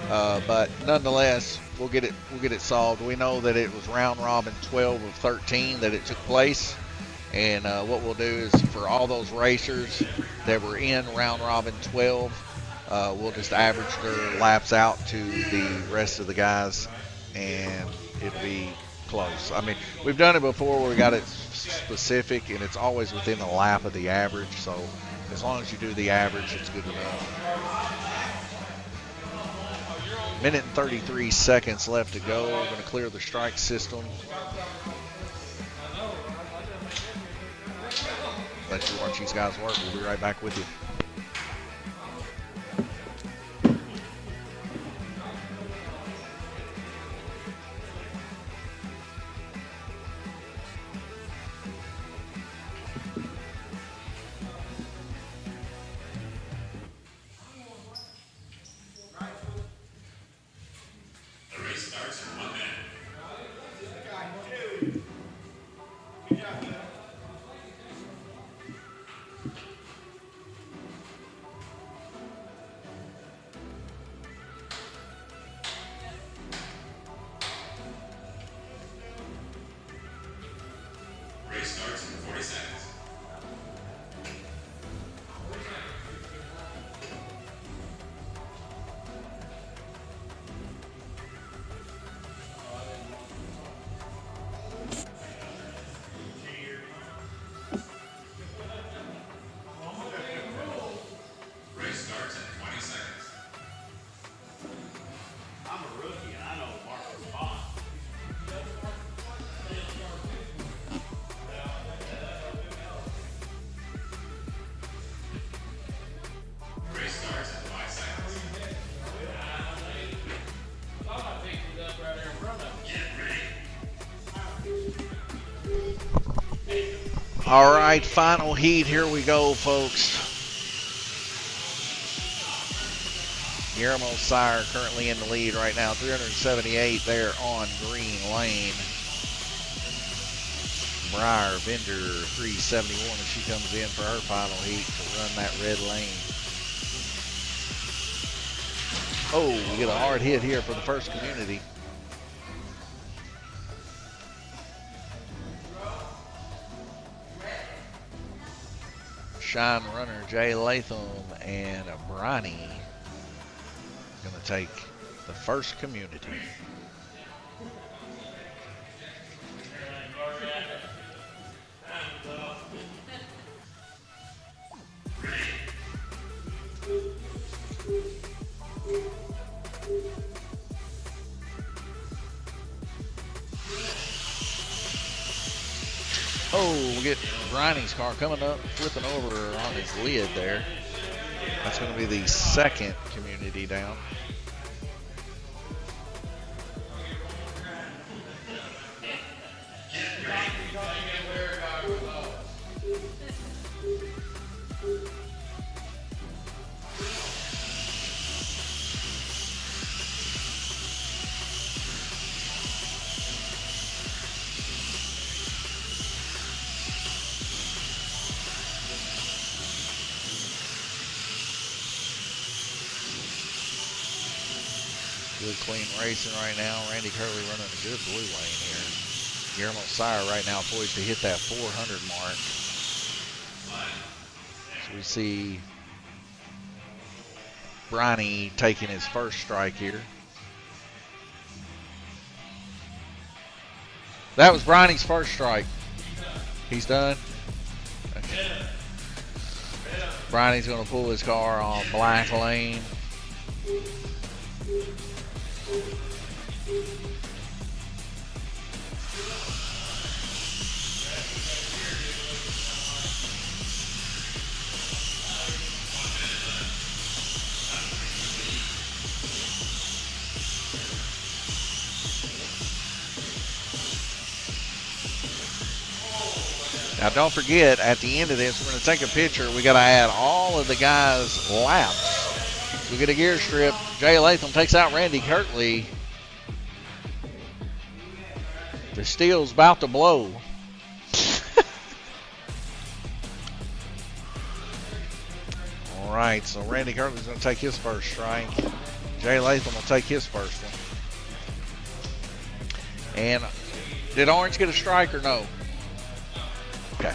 But nonetheless, we'll get it solved. We know that it was round robin 12 of 13 that it took place, and what we'll do is for all those racers that were in round robin 12, we'll just average their laps out to the rest of the guys, and it'll be close. I mean, we've done it before where we got it specific, and it's always within a lap of the average. So as long as you do the average, it's good enough. Minute and 33 seconds left to go. We're going to clear the strike system. Let you watch these guys work. We'll be right back with you. All right, final heat. Here we go, folks. Guillermo Sire currently in the lead right now, 378 there on green lane. Briar Bender, 371 as she comes in for her final heat to run that red lane. Oh, we get a hard hit here for the first community. Shine runner Jay Latham and Bronny going to take the first community. Oh, we get Bronny's car coming up, flipping over on his lid there. That's going to be the second community down. Good clean racing right now. Randy Curley running a good blue lane here. Guillermo Sire right now poised to hit that 400 mark. So we see Bronny taking his first strike here. That was Bronny's first strike. He's done. Okay. Bronny's going to pull his car on black lane. Now don't forget, at the end of this, we're going to take a picture. We got to add all of the guys' laps. So we get a gear strip. Jay Latham takes out Randy Kirtley. The steel's about to blow. All right, so Randy Kirtley's going to take his first strike. Jay Latham will take his first one. And did Orange get a strike or no? Okay.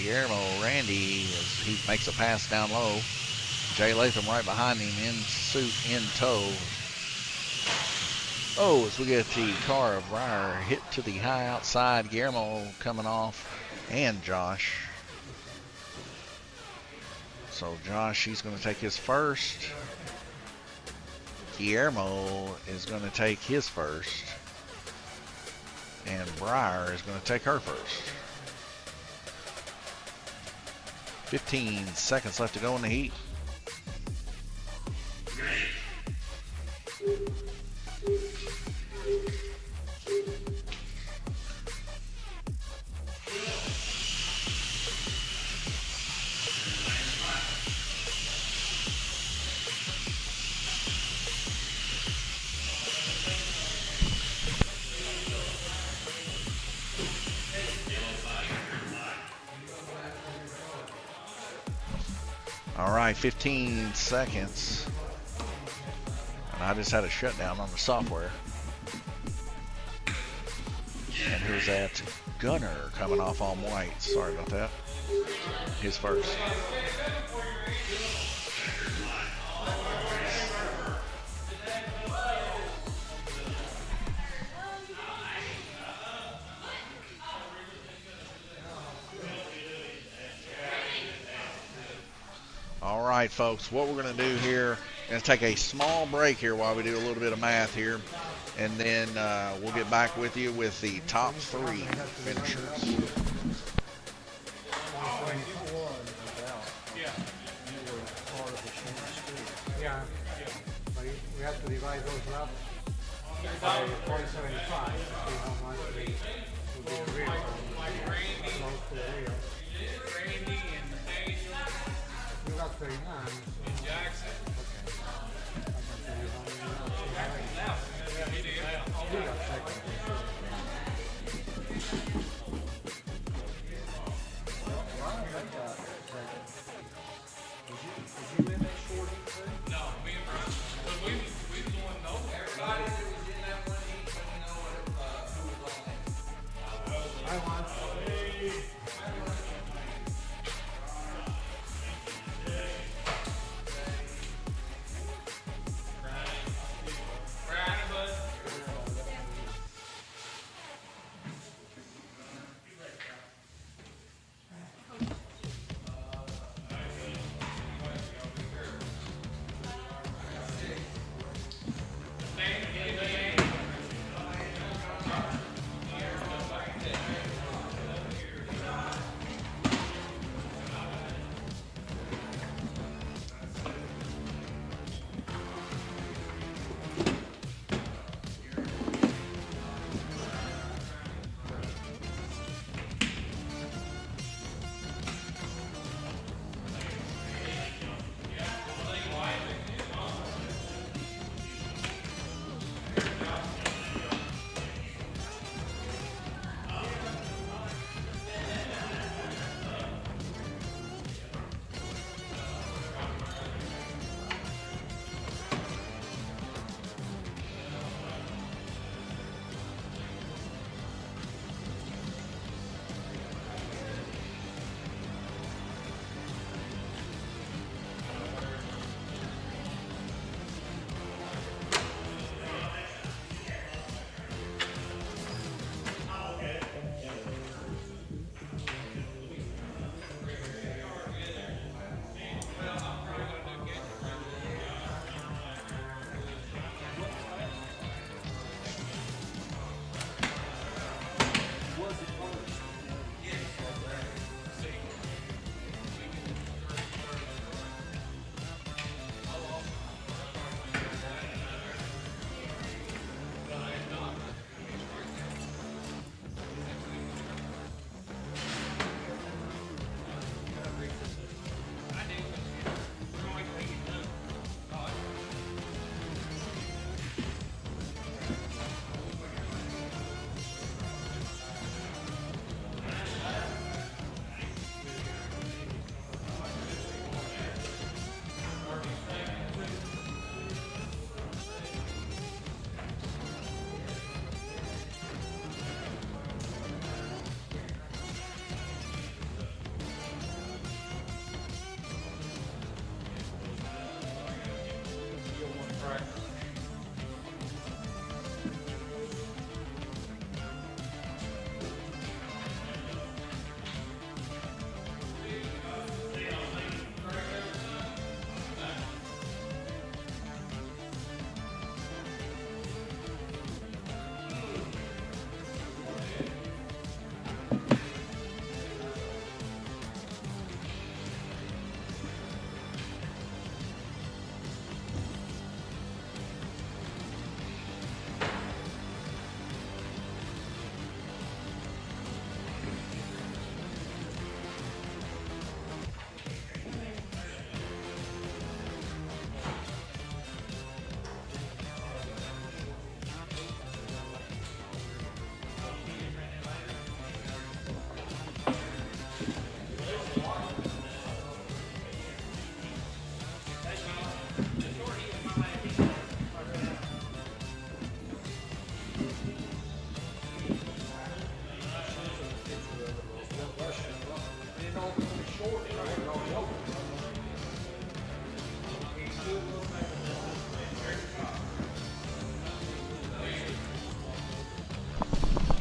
Guillermo Randy, as he makes a pass down low. Jay Latham right behind him, in suit, in tow. Oh, as we get the car of Ryer hit to the high outside. Guillermo coming off, and Josh. So Josh, he's going to take his first. Guillermo is going to take his first. And Breyer is going to take her first. 15 seconds left to go in the heat. All right, 15 seconds. And I just had a shutdown on the software. And here's that Gunner coming off on white. Sorry about that. His first. All right, folks, what we're going to do here is take a small break here while we do a little bit of math here, and then we'll get back with you with the top 3 finishers. Yeah, but we have to divide those laps by 0.75 to see how much will be the real, close to the real. You got 39. In Jackson. Okay. I can tell you how many laps you have. You got second. Did you win that short heat too? No, me and Brian. But we was the one over. Everybody that was in that one heat, let me know who was on it. I won.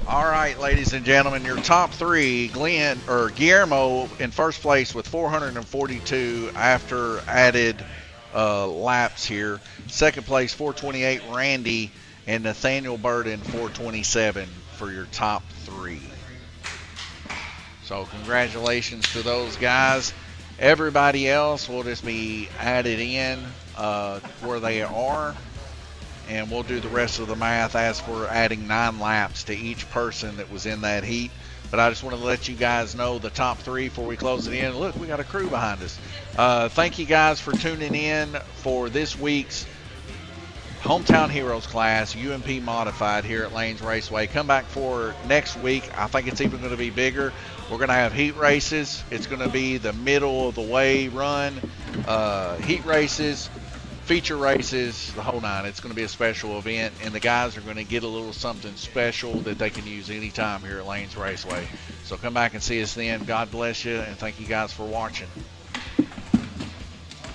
All right, ladies and gentlemen, your top three: Guillermo in first place with 442 after added laps here. Second place, 428, Randy, and Nathaniel Burden, 427 for your top three. So congratulations to those guys. Everybody else will just be added in where they are, and we'll do the rest of the math as we're adding 9 laps to each person that was in that heat. But I just want to let you guys know the top three before we close it in. Look, we got a crew behind us. Thank you guys for tuning in for this week's Hometown Heroes class, UMP Modified here at Lanes Raceway. Come back for next week. I think it's even going to be bigger. We're going to have heat races. It's going to be the middle of the way run, heat races, feature races, the whole nine. It's going to be a special event, and the guys are going to get a little something special that they can use anytime here at Lanes Raceway. So come back and see us then. God bless you, and thank you guys for watching.